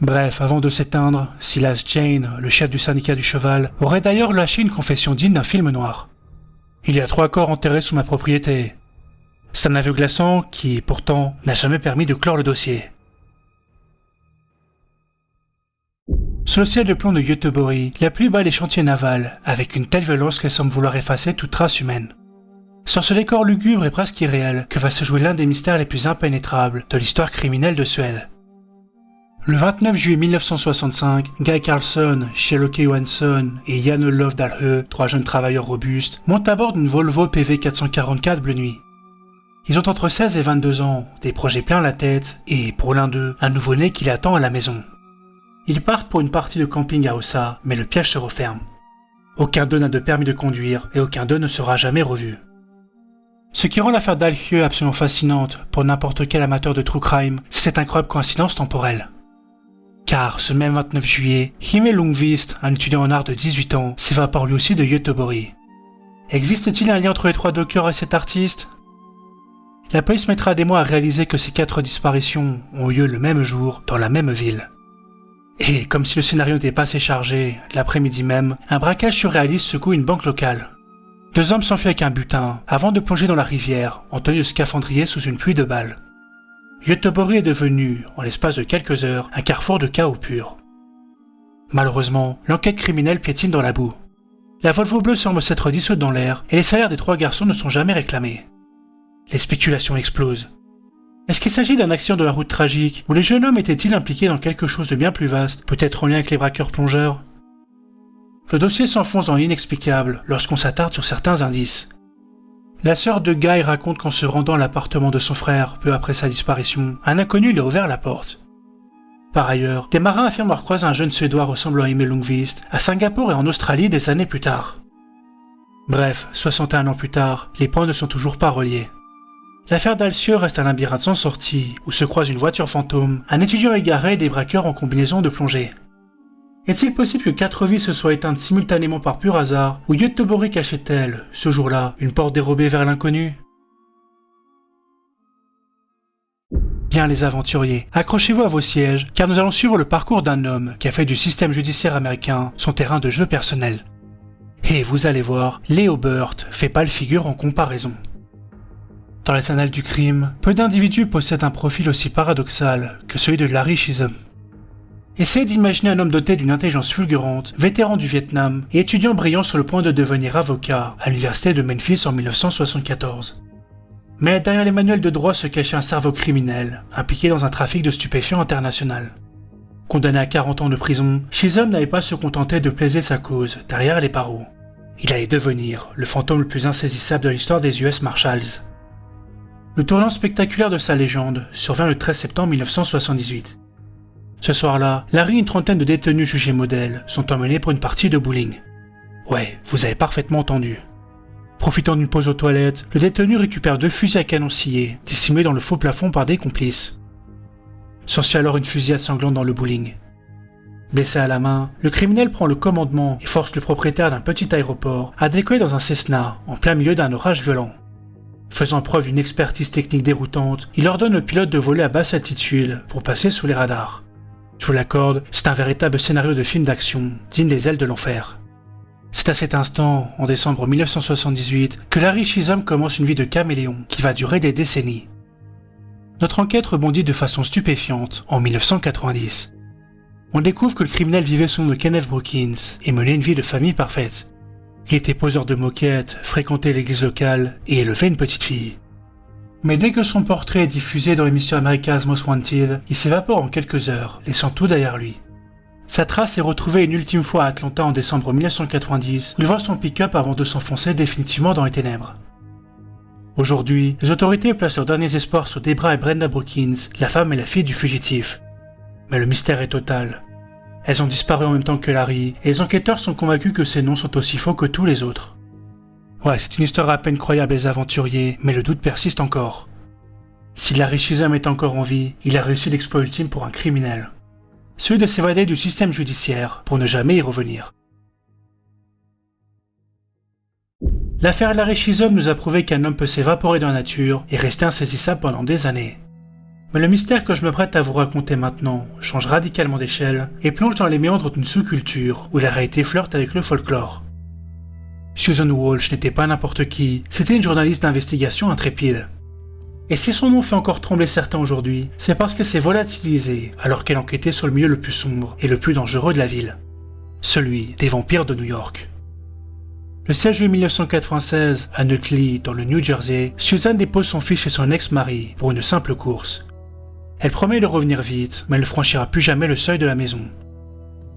Bref, avant de s'éteindre, Silas Jane, le chef du syndicat du cheval, aurait d'ailleurs lâché une confession digne d'un film noir. Il y a 3 corps enterrés sous ma propriété. C'est un aveu glaçant qui, pourtant, n'a jamais permis de clore le dossier. Sur le ciel de plomb de Göteborg, la pluie bat les chantiers navals, avec une telle violence qu'elle semble vouloir effacer toute trace humaine. C'est dans ce décor lugubre et presque irréel que va se jouer l'un des mystères les plus impénétrables de l'histoire criminelle de Suède. Le 29 juillet 1965, Guy Carlson, Sherlock Johansson et Jan Olof Dahlhö, 3 jeunes travailleurs robustes, montent à bord d'une Volvo PV 444 bleu nuit. Ils ont entre 16 et 22 ans, des projets plein la tête, et pour l'un d'eux, un nouveau-né qui l'attend à la maison. Ils partent pour une partie de camping à Ossa, mais le piège se referme. Aucun d'eux n'a de permis de conduire, et aucun d'eux ne sera jamais revu. Ce qui rend l'affaire Dahlke absolument fascinante pour n'importe quel amateur de true crime, c'est cette incroyable coïncidence temporelle. Car ce même 29 juillet, Himmel Lundqvist, un étudiant en art de 18 ans, s'évapore lui aussi de Göteborg. Existe-t-il un lien entre les 3 dockers et cet artiste? La police mettra des mois à réaliser que ces 4 disparitions ont eu lieu le même jour, dans la même ville. Et comme si le scénario n'était pas assez chargé, l'après-midi même, un braquage surréaliste secoue une banque locale. 2 hommes s'enfuient avec un butin, avant de plonger dans la rivière, en tenue de scaphandrier sous une pluie de balles. Göteborg est devenu, en l'espace de quelques heures, un carrefour de chaos pur. Malheureusement, l'enquête criminelle piétine dans la boue. La Volvo bleue semble s'être dissoute dans l'air, et les salaires des 3 garçons ne sont jamais réclamés. Les spéculations explosent. Est-ce qu'il s'agit d'un accident de la route tragique, ou les jeunes hommes étaient-ils impliqués dans quelque chose de bien plus vaste, peut-être en lien avec les braqueurs plongeurs? Le dossier s'enfonce dans l'inexplicable lorsqu'on s'attarde sur certains indices. La sœur de Guy raconte qu'en se rendant à l'appartement de son frère peu après sa disparition, un inconnu lui a ouvert la porte. Par ailleurs, des marins affirment avoir croisé un jeune Suédois ressemblant à Himmel Lundqvist à Singapour et en Australie des années plus tard. Bref, 61 ans plus tard, les points ne sont toujours pas reliés. L'affaire Dahlke reste un labyrinthe sans sortie, où se croisent une voiture fantôme, un étudiant égaré et des braqueurs en combinaison de plongée. Est-il possible que 4 vies se soient éteintes simultanément par pur hasard, ou Göteborg cachait-elle, ce jour-là, une porte dérobée vers l'inconnu? Bien les aventuriers, accrochez-vous à vos sièges, car nous allons suivre le parcours d'un homme qui a fait du système judiciaire américain son terrain de jeu personnel. Et vous allez voir, Leo Burt fait pâle figure en comparaison. Dans les annales du crime, peu d'individus possèdent un profil aussi paradoxal que celui de Larry Chisholm. Essayez d'imaginer un homme doté d'une intelligence fulgurante, vétéran du Vietnam et étudiant brillant sur le point de devenir avocat à l'université de Memphis en 1974. Mais derrière les manuels de droit se cachait un cerveau criminel, impliqué dans un trafic de stupéfiants international. Condamné à 40 ans de prison, Chisholm n'allait pas se contenter de plaider sa cause derrière les barreaux. Il allait devenir le fantôme le plus insaisissable de l'histoire des US Marshals. Le tournant spectaculaire de sa légende survient le 13 septembre 1978. Ce soir-là, Larry et une trentaine de détenus jugés modèles sont emmenés pour une partie de bowling. Ouais, vous avez parfaitement entendu. Profitant d'une pause aux toilettes, le détenu récupère 2 fusils à canon sciés, dissimulés dans le faux plafond par des complices. S'ensuit alors une fusillade sanglante dans le bowling. Blessé à la main, le criminel prend le commandement et force le propriétaire d'un petit aéroport à décoller dans un Cessna en plein milieu d'un orage violent. Faisant preuve d'une expertise technique déroutante, il ordonne au pilote de voler à basse altitude pour passer sous les radars. Je vous l'accorde, c'est un véritable scénario de film d'action, digne des ailes de l'enfer. C'est à cet instant, en décembre 1978, que Larry Chisholm commence une vie de caméléon qui va durer des décennies. Notre enquête rebondit de façon stupéfiante en 1990. On découvre que le criminel vivait sous le nom de Kenneth Brookins et menait une vie de famille parfaite. Il était poseur de moquettes, fréquentait l'église locale et élevait une petite fille. Mais dès que son portrait est diffusé dans l'émission America's Most Wanted, il s'évapore en quelques heures, laissant tout derrière lui. Sa trace est retrouvée une ultime fois à Atlanta en décembre 1990, où il voit son pick-up avant de s'enfoncer définitivement dans les ténèbres. Aujourd'hui, les autorités placent leurs derniers espoirs sur Debra et Brenda Brookins, la femme et la fille du fugitif. Mais le mystère est total. Elles ont disparu en même temps que Larry, et les enquêteurs sont convaincus que ces noms sont aussi faux que tous les autres. Ouais, c'est une histoire à peine croyable les aventuriers, mais le doute persiste encore. Si Larry Chisholm est encore en vie, il a réussi l'exploit ultime pour un criminel. Celui de s'évader du système judiciaire pour ne jamais y revenir. L'affaire Larry Chisholm nous a prouvé qu'un homme peut s'évaporer dans la nature et rester insaisissable pendant des années. Mais le mystère que je me prête à vous raconter maintenant change radicalement d'échelle et plonge dans les méandres d'une sous-culture où la réalité flirte avec le folklore. Susan Walsh n'était pas n'importe qui, c'était une journaliste d'investigation intrépide. Et si son nom fait encore trembler certains aujourd'hui, c'est parce qu'elle s'est volatilisée alors qu'elle enquêtait sur le milieu le plus sombre et le plus dangereux de la ville. Celui des vampires de New York. Le 16 juillet 1996, à Nutley, dans le New Jersey, Susan dépose son fils chez son ex-mari pour une simple course. Elle promet de revenir vite, mais elle ne franchira plus jamais le seuil de la maison.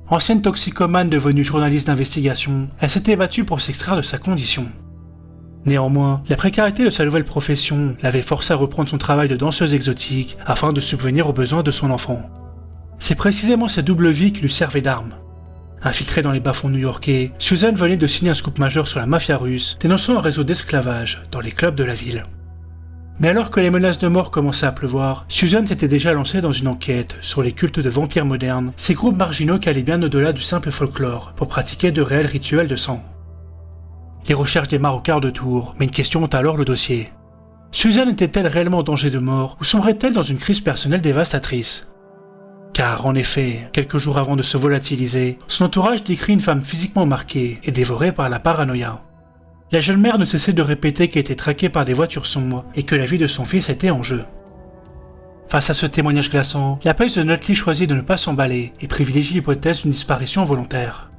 Ancienne toxicomane devenue journaliste d'investigation, elle s'était battue pour s'extraire de sa condition. Néanmoins, la précarité de sa nouvelle profession l'avait forcée à reprendre son travail de danseuse exotique afin de subvenir aux besoins de son enfant. C'est précisément cette double vie qui lui servait d'arme. Infiltrée dans les bas-fonds new-yorkais, Susan venait de signer un scoop majeur sur la mafia russe, dénonçant un réseau d'esclavage dans les clubs de la ville. Mais alors que les menaces de mort commençaient à pleuvoir, Susan s'était déjà lancée dans une enquête sur les cultes de vampires modernes, ces groupes marginaux qui allaient bien au-delà du simple folklore pour pratiquer de réels rituels de sang. Les recherches démarrent au quart de tour, mais une question hante alors le dossier. Susan était-elle réellement en danger de mort ou sombrait-elle dans une crise personnelle dévastatrice ? Car, en effet, quelques jours avant de se volatiliser, son entourage décrit une femme physiquement marquée et dévorée par la paranoïa. La jeune mère ne cessait de répéter qu'elle était traquée par des voitures sombres et que la vie de son fils était en jeu. Face à ce témoignage glaçant, la police de Nutley choisit de ne pas s'emballer et privilégie l'hypothèse d'une disparition volontaire.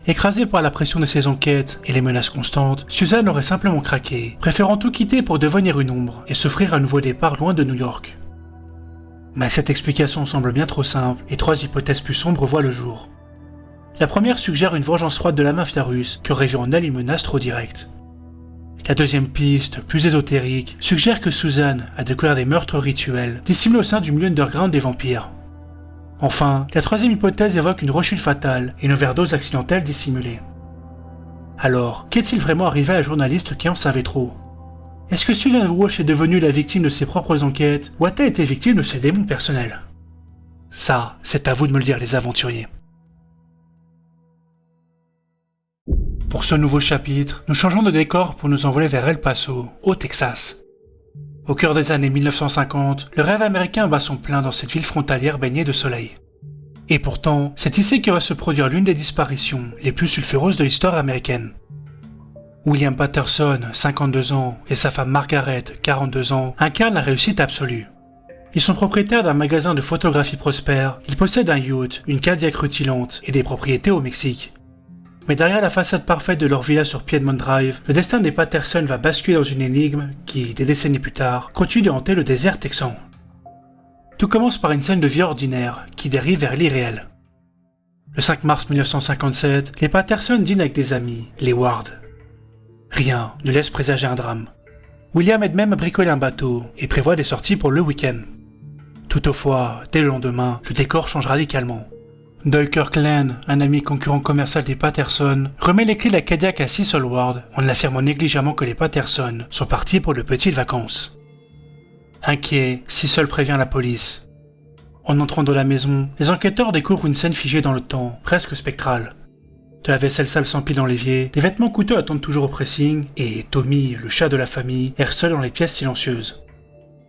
Écrasée par la pression de ses enquêtes et les menaces constantes, Susan aurait simplement craqué, préférant tout quitter pour devenir une ombre et s'offrir un nouveau départ loin de New York. Mais cette explication semble bien trop simple et 3 hypothèses plus sombres voient le jour. La première suggère une vengeance froide de la mafia russe qui aurait vu en elle une menace trop directe. La deuxième piste, plus ésotérique, suggère que Susan a découvert des meurtres rituels dissimulés au sein du milieu underground des vampires. Enfin, la troisième hypothèse évoque une rechute fatale et une overdose accidentelle dissimulée. Alors, qu'est-il vraiment arrivé à la journaliste qui en savait trop ? Est-ce que Susan Walsh est devenue la victime de ses propres enquêtes ou a-t-elle été victime de ses démons personnels ? Ça, c'est à vous de me le dire les aventuriers. Pour ce nouveau chapitre, nous changeons de décor pour nous envoler vers El Paso, au Texas. Au cœur des années 1950, le rêve américain bat son plein dans cette ville frontalière baignée de soleil. Et pourtant, c'est ici que va se produire l'une des disparitions les plus sulfureuses de l'histoire américaine. William Patterson, 52 ans, et sa femme Margaret, 42 ans, incarnent la réussite absolue. Ils sont propriétaires d'un magasin de photographie prospère, ils possèdent un yacht, une Cadillac rutilante et des propriétés au Mexique. Mais derrière la façade parfaite de leur villa sur Piedmont Drive, le destin des Patterson va basculer dans une énigme qui, des décennies plus tard, continue de hanter le désert texan. Tout commence par une scène de vie ordinaire qui dérive vers l'irréel. Le 5 mars 1957, les Patterson dînent avec des amis, les Ward. Rien ne laisse présager un drame. William aide même à bricoler un bateau et prévoit des sorties pour le week-end. Toutefois, dès le lendemain, le décor change radicalement. Doyle Kirkland, un ami concurrent commercial des Patterson, remet les clés de la Cadillac à Cecil Ward en affirmant négligemment que les Patterson sont partis pour de petites vacances. Inquiet, Cecil prévient la police. En entrant dans la maison, les enquêteurs découvrent une scène figée dans le temps, presque spectrale. De la vaisselle sale s'empile dans l'évier, des vêtements coûteux attendent toujours au pressing, et Tommy, le chat de la famille, erre seul dans les pièces silencieuses.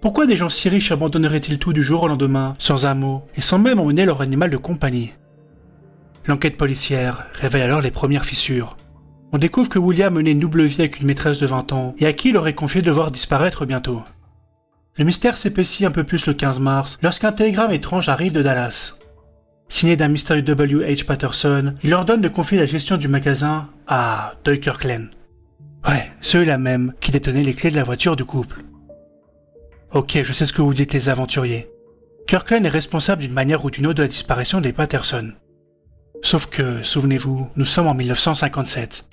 Pourquoi des gens si riches abandonneraient-ils tout du jour au lendemain, sans un mot, et sans même emmener leur animal de compagnie ? L'enquête policière révèle alors les premières fissures. On découvre que William menait une double vie avec une maîtresse de 20 ans, et à qui il aurait confié devoir disparaître bientôt. Le mystère s'épaissit un peu plus le 15 mars, lorsqu'un télégramme étrange arrive de Dallas. Signé d'un mystérieux W.H. Patterson, il ordonne de confier la gestion du magasin à Doyle Kirkland. Ouais, celui-là même qui détenait les clés de la voiture du couple. Ok, je sais ce que vous dites les aventuriers. Kirkland est responsable d'une manière ou d'une autre de la disparition des Patterson. Sauf que, souvenez-vous, nous sommes en 1957.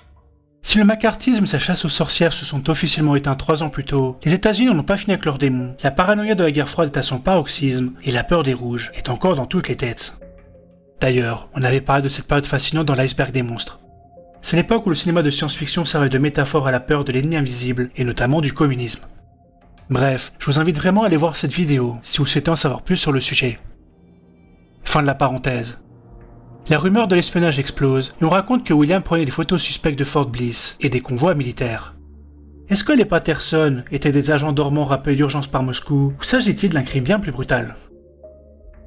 Si le macartisme et sa chasse aux sorcières se sont officiellement éteints 3 ans plus tôt, les États-Unis n'en ont pas fini avec leurs démons, la paranoïa de la guerre froide est à son paroxysme, et la peur des rouges est encore dans toutes les têtes. D'ailleurs, on avait parlé de cette période fascinante dans l'iceberg des monstres. C'est l'époque où le cinéma de science-fiction servait de métaphore à la peur de l'ennemi invisible, et notamment du communisme. Bref, je vous invite vraiment à aller voir cette vidéo, si vous souhaitez en savoir plus sur le sujet. Fin de la parenthèse. La rumeur de l'espionnage explose, et on raconte que William prenait des photos suspectes de Fort Bliss et des convois militaires. Est-ce que les Patterson étaient des agents dormants rappelés d'urgence par Moscou, ou s'agit-il d'un crime bien plus brutal ?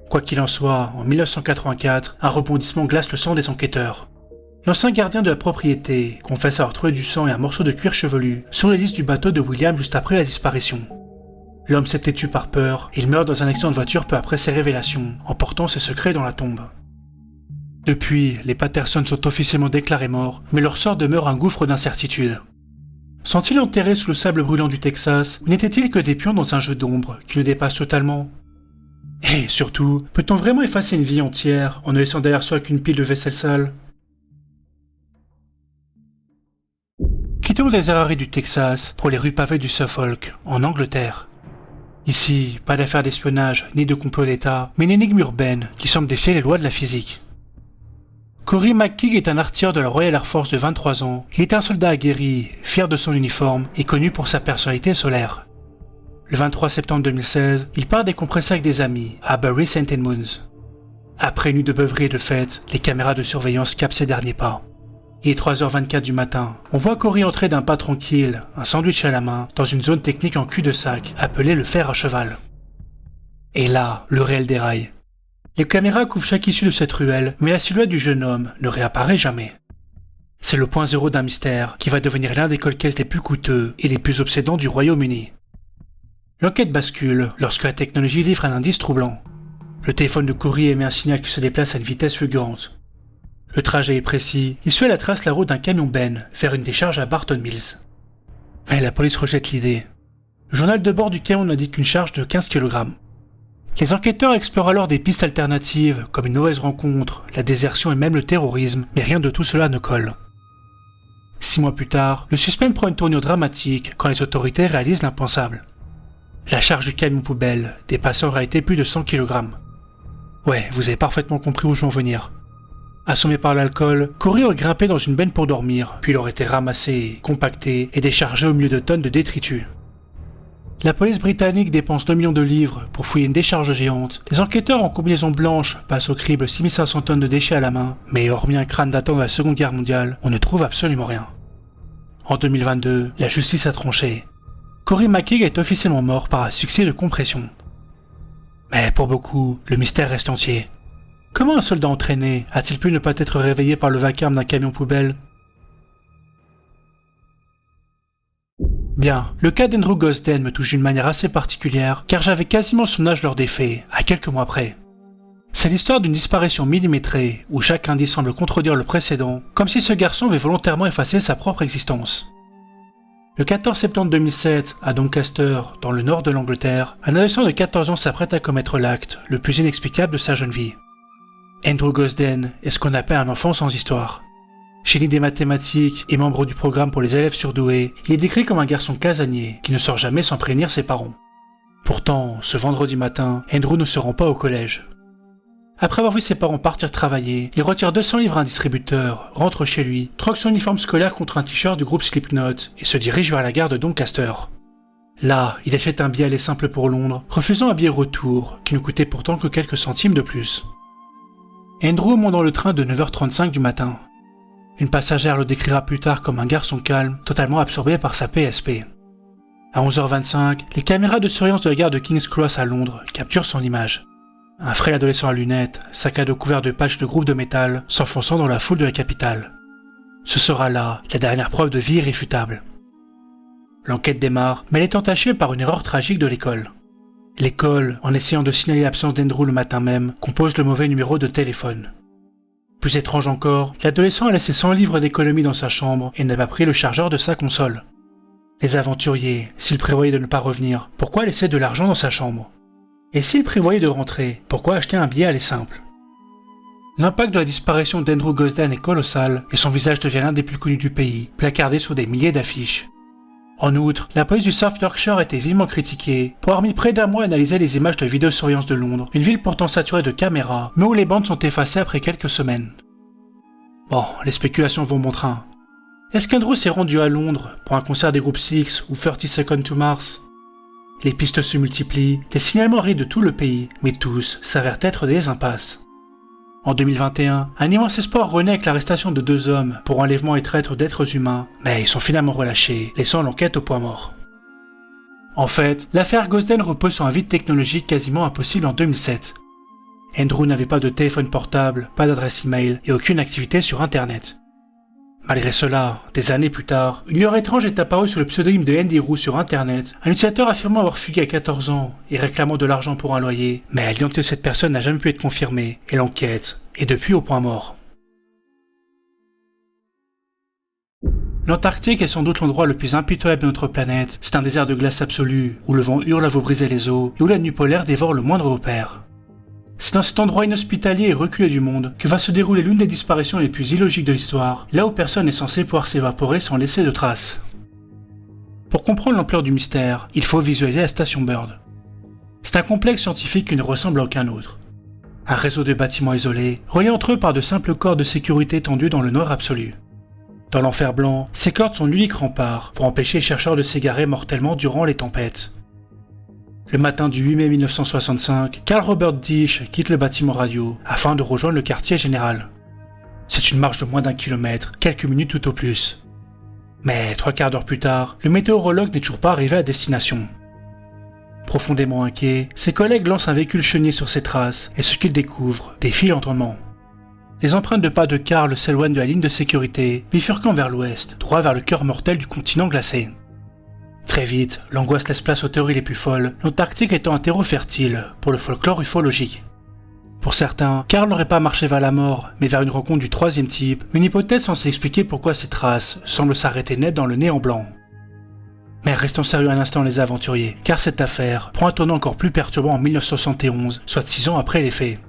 Quoi qu'il en soit, en 1984, un rebondissement glace le sang des enquêteurs. L'ancien gardien de la propriété confesse avoir trouvé du sang et un morceau de cuir chevelu sur les listes du bateau de William juste après la disparition. L'homme s'était tué par peur et il meurt dans un accident de voiture peu après ses révélations, emportant ses secrets dans la tombe. Depuis, les Patterson sont officiellement déclarés morts, mais leur sort demeure un gouffre d'incertitude. Sont-ils enterrés sous le sable brûlant du Texas, ou n'étaient-ils que des pions dans un jeu d'ombre qui nous dépasse totalement ? Et surtout, peut-on vraiment effacer une vie entière en ne laissant derrière soi qu'une pile de vaisselle sale ? Quittons les Harari du Texas pour les rues pavées du Suffolk, en Angleterre. Ici, pas d'affaire d'espionnage ni de complot d'État, mais une énigme urbaine qui semble défier les lois de la physique. Cory McKeag est un artilleur de la Royal Air Force de 23 ans. Il est un soldat aguerri, fier de son uniforme et connu pour sa personnalité solaire. Le 23 septembre 2016, il part décompresser avec des amis à Bury St. Edmunds. Après une nuit de beuverie et de fête, les caméras de surveillance captent ses derniers pas. Il est 3h24 du matin. On voit Cory entrer d'un pas tranquille, un sandwich à la main, dans une zone technique en cul-de-sac, appelée le fer à cheval. Et là, le réel déraille. Les caméras couvrent chaque issue de cette ruelle, mais la silhouette du jeune homme ne réapparaît jamais. C'est le point zéro d'un mystère qui va devenir l'un des cold cases les plus coûteux et les plus obsédants du Royaume-Uni. L'enquête bascule lorsque la technologie livre un indice troublant. Le téléphone de Cory émet un signal qui se déplace à une vitesse fulgurante. Le trajet est précis, il suit à la trace la route d'un camion Ben vers une décharge à Barton Mills. Mais la police rejette l'idée. Le journal de bord du camion n'indique qu'une charge de 15 kg. Les enquêteurs explorent alors des pistes alternatives comme une mauvaise rencontre, la désertion et même le terrorisme, mais rien de tout cela ne colle. 6 mois plus tard, le suspense prend une tournure dramatique quand les autorités réalisent l'impensable. La charge du camion poubelle dépassait en réalité plus de 100 kg. Ouais, vous avez parfaitement compris où je veux en venir. Assommé par l'alcool, Cory aurait grimpé dans une benne pour dormir, puis il aurait été ramassé, compacté et déchargé au milieu de tonnes de détritus. La police britannique dépense 2 millions de livres pour fouiller une décharge géante. Les enquêteurs en combinaison blanche passent au crible 6500 tonnes de déchets à la main, mais hormis un crâne datant de la Seconde Guerre mondiale, on ne trouve absolument rien. En 2022, la justice a tranché. Cory McKeag est officiellement mort par asphyxie de compression. Mais pour beaucoup, le mystère reste entier. Comment un soldat entraîné a-t-il pu ne pas être réveillé par le vacarme d'un camion poubelle ? Bien, le cas d'Andrew Gosden me touche d'une manière assez particulière car j'avais quasiment son âge lors des faits, à quelques mois près. C'est l'histoire d'une disparition millimétrée où chaque indice semble contredire le précédent, comme si ce garçon avait volontairement effacé sa propre existence. Le 14 septembre 2007, à Doncaster, dans le nord de l'Angleterre, un adolescent de 14 ans s'apprête à commettre l'acte le plus inexplicable de sa jeune vie. Andrew Gosden est ce qu'on appelle un enfant sans histoire. Génie des mathématiques et membre du programme pour les élèves surdoués, il est décrit comme un garçon casanier qui ne sort jamais sans prévenir ses parents. Pourtant, ce vendredi matin, Andrew ne se rend pas au collège. Après avoir vu ses parents partir travailler, il retire 200 livres à un distributeur, rentre chez lui, troque son uniforme scolaire contre un t-shirt du groupe Slipknot et se dirige vers la gare de Doncaster. Là, il achète un billet aller simple pour Londres, refusant un billet retour qui ne coûtait pourtant que quelques centimes de plus. Andrew monte dans le train de 9h35 du matin. Une passagère le décrira plus tard comme un garçon calme, totalement absorbé par sa PSP. À 11h25, les caméras de surveillance de la gare de King's Cross à Londres capturent son image. Un frêle adolescent à lunettes, sac à dos couvert de patchs de groupes de métal, s'enfonçant dans la foule de la capitale. Ce sera là la dernière preuve de vie irréfutable. L'enquête démarre, mais elle est entachée par une erreur tragique de l'école. L'école, en essayant de signaler l'absence d'Andrew le matin même, compose le mauvais numéro de téléphone. Plus étrange encore, l'adolescent a laissé 100 livres d'économie dans sa chambre et n'a pas pris le chargeur de sa console. Les aventuriers, s'ils prévoyaient de ne pas revenir, pourquoi laisser de l'argent dans sa chambre ? Et s'ils prévoyaient de rentrer, pourquoi acheter un billet aller simple ? L'impact de la disparition d'Andrew Gosden est colossal et son visage devient l'un des plus connus du pays, placardé sur des milliers d'affiches. En outre, la police du South Yorkshire a été vivement critiquée pour avoir mis près d'un mois à analyser les images de vidéosurveillance de Londres, une ville pourtant saturée de caméras, mais où les bandes sont effacées après quelques semaines. Bon, les spéculations vont bon train. Est-ce qu'Andrew s'est rendu à Londres pour un concert des groupes Six ou 30 Seconds to Mars ? Les pistes se multiplient, des signalements arrivent de tout le pays, mais tous s'avèrent être des impasses. En 2021, un immense espoir renaît avec l'arrestation de 2 hommes pour enlèvement et traître d'êtres humains, mais ils sont finalement relâchés, laissant l'enquête au point mort. En fait, l'affaire Gosden repose sur un vide technologique quasiment impossible en 2007. Andrew n'avait pas de téléphone portable, pas d'adresse email et aucune activité sur Internet. Malgré cela, des années plus tard, une lueur étrange est apparue sous le pseudonyme de Andy Roux sur Internet, un utilisateur affirmant avoir fugué à 14 ans et réclamant de l'argent pour un loyer, mais l'identité de cette personne n'a jamais pu être confirmée et l'enquête est depuis au point mort. L'Antarctique est sans doute l'endroit le plus impitoyable de notre planète. C'est un désert de glace absolue, où le vent hurle à vous briser les os et où la nuit polaire dévore le moindre repère. C'est dans cet endroit inhospitalier et reculé du monde que va se dérouler l'une des disparitions les plus illogiques de l'histoire, là où personne n'est censé pouvoir s'évaporer sans laisser de traces. Pour comprendre l'ampleur du mystère, il faut visualiser la station Bird. C'est un complexe scientifique qui ne ressemble à aucun autre. Un réseau de bâtiments isolés, reliés entre eux par de simples cordes de sécurité tendues dans le noir absolu. Dans l'enfer blanc, ces cordes sont l'unique rempart pour empêcher les chercheurs de s'égarer mortellement durant les tempêtes. Le matin du 8 mai 1965, Carl Robert Disch quitte le bâtiment radio afin de rejoindre le quartier général. C'est une marche de moins d'1 kilomètre, quelques minutes tout au plus. Mais 3/4 d'heure plus tard, le météorologue n'est toujours pas arrivé à destination. Profondément inquiet, ses collègues lancent un véhicule chenillé sur ses traces et ce qu'ils découvrent, défie l'entendement. Les empreintes de pas de Carl s'éloignent de la ligne de sécurité, bifurquant vers l'ouest, droit vers le cœur mortel du continent glacé. Très vite, l'angoisse laisse place aux théories les plus folles, l'Antarctique étant un terreau fertile pour le folklore ufologique. Pour certains, Carl n'aurait pas marché vers la mort, mais vers une rencontre du troisième type, une hypothèse censée expliquer pourquoi ces traces semblent s'arrêter net dans le néant blanc. Mais restons sérieux un instant les aventuriers, car cette affaire prend un tournant encore plus perturbant en 1971, soit 6 ans après les faits.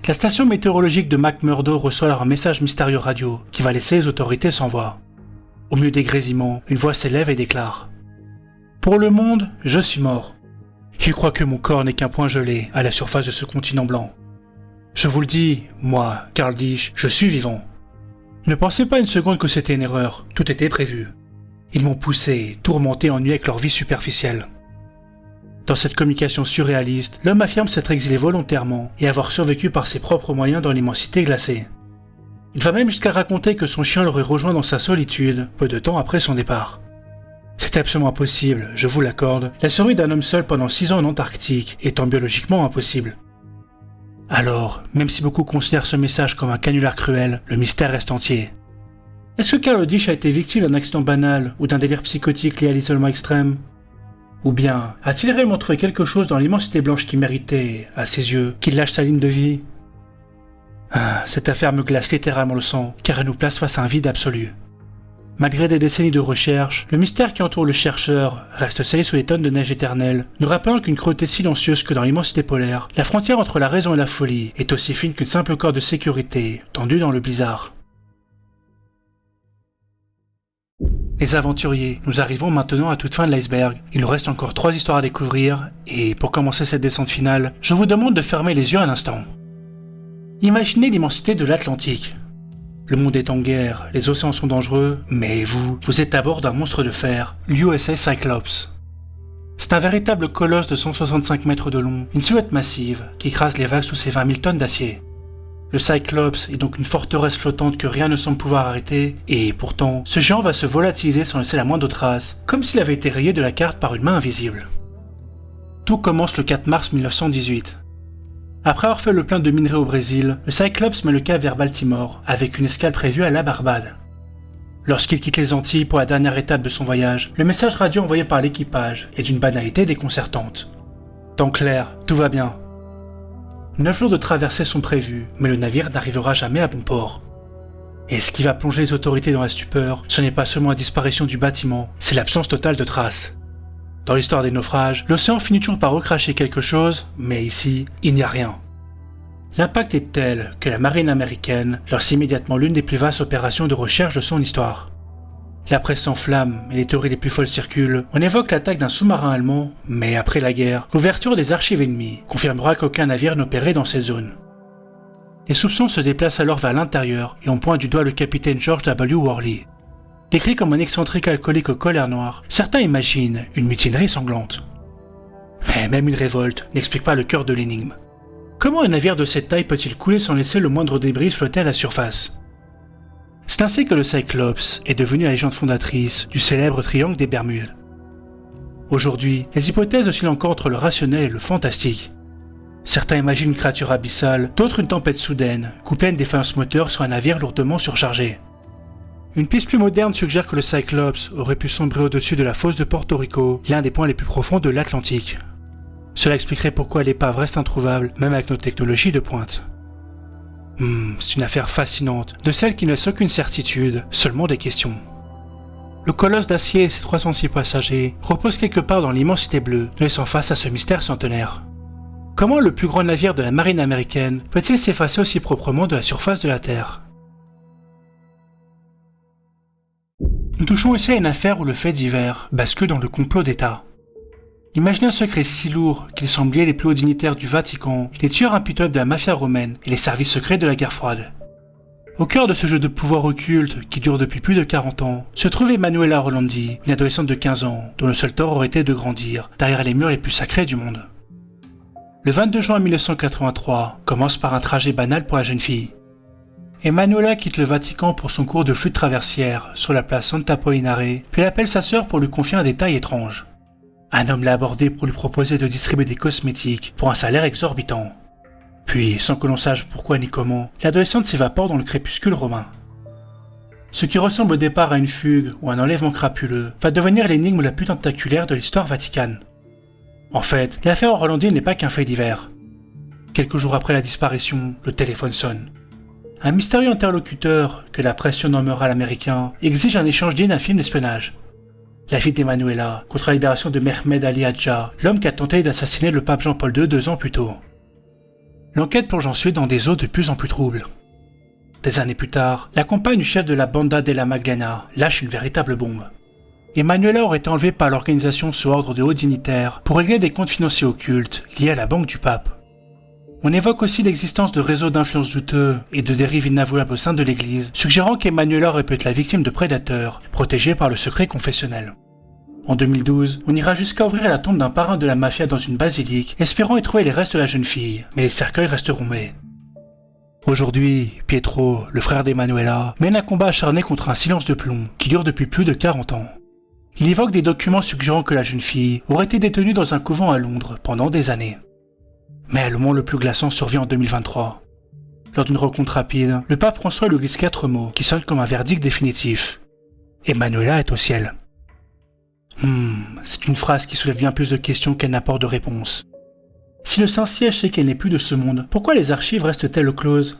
La station météorologique de McMurdo reçoit alors un message mystérieux radio qui va laisser les autorités sans voix. Au milieu des grésillements, une voix s'élève et déclare « Pour le monde, je suis mort. Il croit que mon corps n'est qu'un point gelé à la surface de ce continent blanc. Je vous le dis, moi, Carl Disch, je suis vivant. Ne pensez pas une seconde que c'était une erreur, tout était prévu. Ils m'ont poussé, tourmenté, ennuyé avec leur vie superficielle. » Dans cette communication surréaliste, l'homme affirme s'être exilé volontairement et avoir survécu par ses propres moyens dans l'immensité glacée. Il va même jusqu'à raconter que son chien l'aurait rejoint dans sa solitude, peu de temps après son départ. C'est absolument impossible, je vous l'accorde, la survie d'un homme seul pendant 6 ans en Antarctique étant biologiquement impossible. Alors, même si beaucoup considèrent ce message comme un canular cruel, le mystère reste entier. Est-ce que Carl Disch a été victime d'un accident banal ou d'un délire psychotique lié à l'isolement extrême ? Ou bien, a-t-il réellement trouvé quelque chose dans l'immensité blanche qui méritait, à ses yeux, qu'il lâche sa ligne de vie ? Cette affaire me glace littéralement le sang, car elle nous place face à un vide absolu. Malgré des décennies de recherche, le mystère qui entoure le chercheur reste scellé sous les tonnes de neige éternelle, nous rappelant qu'une cruauté silencieuse que dans l'immensité polaire, la frontière entre la raison et la folie est aussi fine qu'une simple corde de sécurité tendue dans le blizzard. Les aventuriers, nous arrivons maintenant à toute fin de l'iceberg. Il nous reste encore 3 histoires à découvrir, et pour commencer cette descente finale, je vous demande de fermer les yeux un instant. Imaginez l'immensité de l'Atlantique. Le monde est en guerre, les océans sont dangereux, mais vous êtes à bord d'un monstre de fer, l'USS Cyclops. C'est un véritable colosse de 165 mètres de long, une silhouette massive qui écrase les vagues sous ses 20 000 tonnes d'acier. Le Cyclops est donc une forteresse flottante que rien ne semble pouvoir arrêter, et pourtant, ce géant va se volatiliser sans laisser la moindre trace, comme s'il avait été rayé de la carte par une main invisible. Tout commence le 4 mars 1918. Après avoir fait le plein de minerais au Brésil, le Cyclops met le cap vers Baltimore, avec une escale prévue à la Barbade. Lorsqu'il quitte les Antilles pour la dernière étape de son voyage, le message radio envoyé par l'équipage est d'une banalité déconcertante. Temps clair, tout va bien. 9 jours de traversée sont prévus, mais le navire n'arrivera jamais à bon port. Et ce qui va plonger les autorités dans la stupeur, ce n'est pas seulement la disparition du bâtiment, c'est l'absence totale de traces. Dans l'histoire des naufrages, l'océan finit toujours par recracher quelque chose, mais ici, il n'y a rien. L'impact est tel que la marine américaine lance immédiatement l'une des plus vastes opérations de recherche de son histoire. La presse s'enflamme et les théories les plus folles circulent. On évoque l'attaque d'un sous-marin allemand, mais après la guerre, l'ouverture des archives ennemies confirmera qu'aucun navire n'opérait dans cette zone. Les soupçons se déplacent alors vers l'intérieur et on pointe du doigt le capitaine George W. Worley. Décrit comme un excentrique alcoolique au colère noire, certains imaginent une mutinerie sanglante. Mais même une révolte n'explique pas le cœur de l'énigme. Comment un navire de cette taille peut-il couler sans laisser le moindre débris flotter à la surface ? C'est ainsi que le Cyclops est devenu la légende fondatrice du célèbre triangle des Bermudes. Aujourd'hui, les hypothèses oscillent encore entre le rationnel et le fantastique. Certains imaginent une créature abyssale, d'autres une tempête soudaine, couplée à une défaillance moteur sur un navire lourdement surchargé. Une piste plus moderne suggère que le Cyclops aurait pu sombrer au-dessus de la fosse de Porto Rico, l'un des points les plus profonds de l'Atlantique. Cela expliquerait pourquoi l'épave reste introuvable, même avec nos technologies de pointe. C'est une affaire fascinante, de celle qui ne laisse aucune certitude, seulement des questions. Le colosse d'acier et ses 306 passagers reposent quelque part dans l'immensité bleue, laissant face à ce mystère centenaire. Comment le plus grand navire de la marine américaine peut-il s'effacer aussi proprement de la surface de la Terre ? Nous touchons ici à une affaire où le fait divers bascule dans le complot d'État. Imaginez un secret si lourd qu'il semble lier les plus hauts dignitaires du Vatican, les tueurs impitoyables de la mafia romaine et les services secrets de la guerre froide. Au cœur de ce jeu de pouvoir occulte qui dure depuis plus de 40 ans, se trouve Emanuela Rolandi, une adolescente de 15 ans, dont le seul tort aurait été de grandir derrière les murs les plus sacrés du monde. Le 22 juin 1983 commence par un trajet banal pour la jeune fille. Emanuela quitte le Vatican pour son cours de flûte traversière sur la place Santa Apollinare, puis elle appelle sa sœur pour lui confier un détail étrange. Un homme l'a abordé pour lui proposer de distribuer des cosmétiques pour un salaire exorbitant. Puis, sans que l'on sache pourquoi ni comment, l'adolescente s'évapore dans le crépuscule romain. Ce qui ressemble au départ à une fugue ou un enlèvement crapuleux va devenir l'énigme la plus tentaculaire de l'histoire vaticane. En fait, l'affaire Rolandi n'est pas qu'un fait divers. Quelques jours après la disparition, le téléphone sonne. Un mystérieux interlocuteur, que la presse surnommera l'américain, exige un échange digne d'un film d'espionnage. La vie d'Emanuela contre la libération de Mehmed Ali Hadja, l'homme qui a tenté d'assassiner le pape Jean-Paul II 2 ans plus tôt. L'enquête plonge ensuite dans des eaux de plus en plus troubles. Des années plus tard, la compagne du chef de la Banda della Maddalena lâche une véritable bombe. Emanuela aurait été enlevée par l'organisation sous ordre de hauts dignitaires pour régler des comptes financiers occultes liés à la banque du pape. On évoque aussi l'existence de réseaux d'influence douteux et de dérives inavouables au sein de l'église, suggérant qu'Emanuela aurait pu être la victime de prédateurs, protégés par le secret confessionnel. En 2012, on ira jusqu'à ouvrir la tombe d'un parrain de la mafia dans une basilique, espérant y trouver les restes de la jeune fille, mais les cercueils resteront muets. Aujourd'hui, Pietro, le frère d'Emanuela, mène un combat acharné contre un silence de plomb qui dure depuis plus de 40 ans. Il évoque des documents suggérant que la jeune fille aurait été détenue dans un couvent à Londres pendant des années. Mais le moment le plus glaçant survient en 2023. Lors d'une rencontre rapide, le pape François lui glisse 4 mots qui sonnent comme un verdict définitif. Emanuela est au ciel. C'est une phrase qui soulève bien plus de questions qu'elle n'apporte de réponses. Si le Saint-Siège sait qu'elle n'est plus de ce monde, pourquoi les archives restent-elles closes?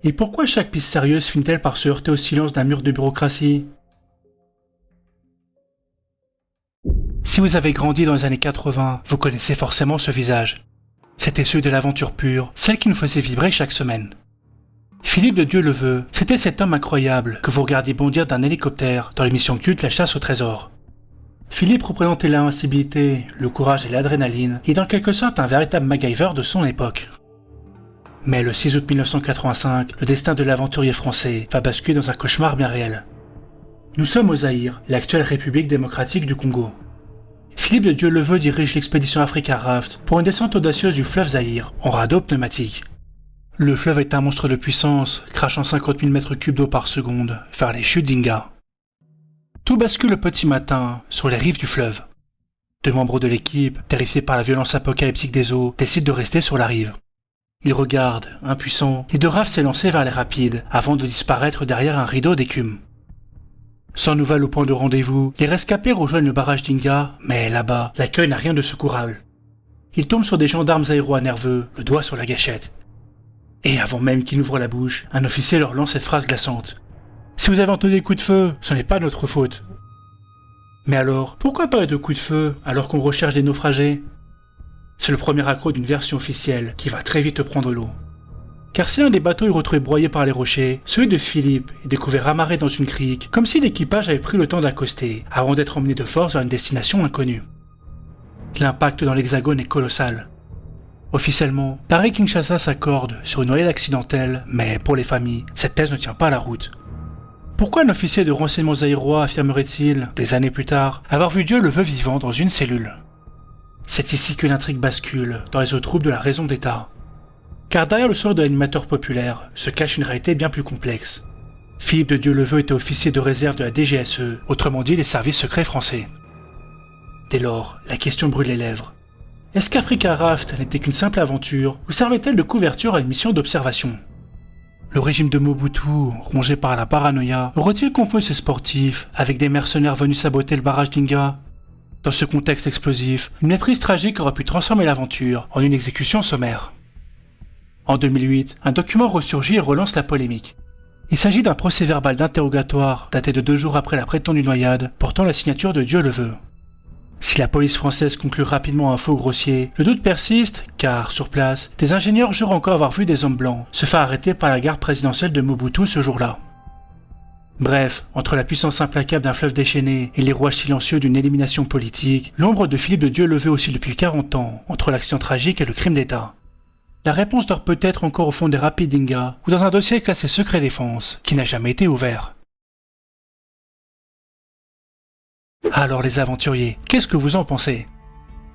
Et pourquoi chaque piste sérieuse finit-elle par se heurter au silence d'un mur de bureaucratie? Si vous avez grandi dans les années 80, vous connaissez forcément ce visage. C'était celui de l'aventure pure, celle qui nous faisait vibrer chaque semaine. Philippe de Dieuleveult, c'était cet homme incroyable que vous regardiez bondir d'un hélicoptère dans l'émission culte La chasse au trésor. Philippe représentait l'invincibilité, le courage et l'adrénaline, et est en quelque sorte un véritable MacGyver de son époque. Mais le 6 août 1985, le destin de l'aventurier français va basculer dans un cauchemar bien réel. Nous sommes au Zaïre, l'actuelle République démocratique du Congo. Philippe de Dieuleveult dirige l'expédition Africa Raft pour une descente audacieuse du fleuve Zaïre, en radeau pneumatique. Le fleuve est un monstre de puissance, crachant 50 000 mètres cubes d'eau par seconde vers les chutes d'Inga. Tout bascule le petit matin sur les rives du fleuve. 2 membres de l'équipe, terrifiés par la violence apocalyptique des eaux, décident de rester sur la rive. Ils regardent, impuissants, les 2 raves s'élancer vers les rapides avant de disparaître derrière un rideau d'écume. Sans nouvelles au point de rendez-vous, les rescapés rejoignent le barrage d'Inga, mais là-bas, l'accueil n'a rien de secourable. Ils tombent sur des gendarmes aérois nerveux, le doigt sur la gâchette. Et avant même qu'ils n'ouvrent la bouche, un officier leur lance cette phrase glaçante. « Si vous avez entendu des coups de feu, ce n'est pas notre faute. » Mais alors, pourquoi parler de coups de feu alors qu'on recherche des naufragés? C'est le premier accroc d'une version officielle qui va très vite prendre l'eau. Car si l'un des bateaux est retrouvé broyé par les rochers, celui de Philippe est découvert amarré dans une crique, comme si l'équipage avait pris le temps d'accoster, avant d'être emmené de force vers une destination inconnue. L'impact dans l'hexagone est colossal. Officiellement, Paris-Kinshasa s'accorde sur une noyade accidentelle, mais pour les familles, cette thèse ne tient pas la route. Pourquoi un officier de renseignements zaïrois affirmerait-il, des années plus tard, avoir vu Dieuleveult vivant dans une cellule? C'est ici que l'intrigue bascule, dans les eaux troubles de la raison d'État. Car derrière le sourire de l'animateur populaire se cache une réalité bien plus complexe. Philippe de Dieuleveult était officier de réserve de la DGSE, autrement dit les services secrets français. Dès lors, la question brûle les lèvres. Est-ce qu'Africa Raft n'était qu'une simple aventure, ou servait-elle de couverture à une mission d'observation? Le régime de Mobutu, rongé par la paranoïa, aurait-il confondu ses sportifs avec des mercenaires venus saboter le barrage d'Inga? Dans ce contexte explosif, une méprise tragique aurait pu transformer l'aventure en une exécution sommaire. En 2008, un document ressurgit et relance la polémique. Il s'agit d'un procès-verbal d'interrogatoire daté de 2 jours après la prétendue noyade, portant la signature de Dieuleveult. Si la police française conclut rapidement un faux grossier, le doute persiste car, sur place, des ingénieurs jurent encore avoir vu des hommes blancs se faire arrêter par la garde présidentielle de Mobutu ce jour-là. Bref, entre la puissance implacable d'un fleuve déchaîné et les rouages silencieux d'une élimination politique, l'ombre de Philippe de Dieu levait aussi depuis 40 ans, entre l'accident tragique et le crime d'État. La réponse dort peut-être encore au fond des Rapidinga ou dans un dossier classé secret défense, qui n'a jamais été ouvert. Alors les aventuriers, qu'est-ce que vous en pensez ?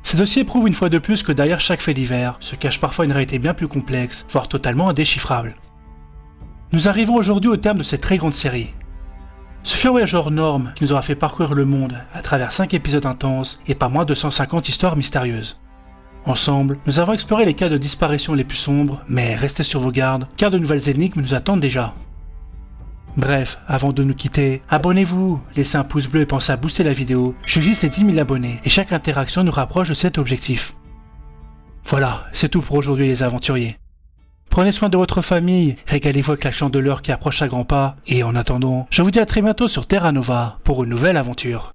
Ces dossiers prouvent une fois de plus que derrière chaque fait divers se cache parfois une réalité bien plus complexe, voire totalement indéchiffrable. Nous arrivons aujourd'hui au terme de cette très grande série. Ce fut un voyage hors norme qui nous aura fait parcourir le monde à travers 5 épisodes intenses et pas moins de 150 histoires mystérieuses. Ensemble, nous avons exploré les cas de disparition les plus sombres, mais restez sur vos gardes, car de nouvelles énigmes nous attendent déjà. Bref, avant de nous quitter, abonnez-vous, laissez un pouce bleu et pensez à booster la vidéo, je vise les 10 000 abonnés et chaque interaction nous rapproche de cet objectif. Voilà, c'est tout pour aujourd'hui les aventuriers. Prenez soin de votre famille, régalez-vous avec la chandeleur qui approche à grands pas, et en attendant, je vous dis à très bientôt sur Terra Nova pour une nouvelle aventure.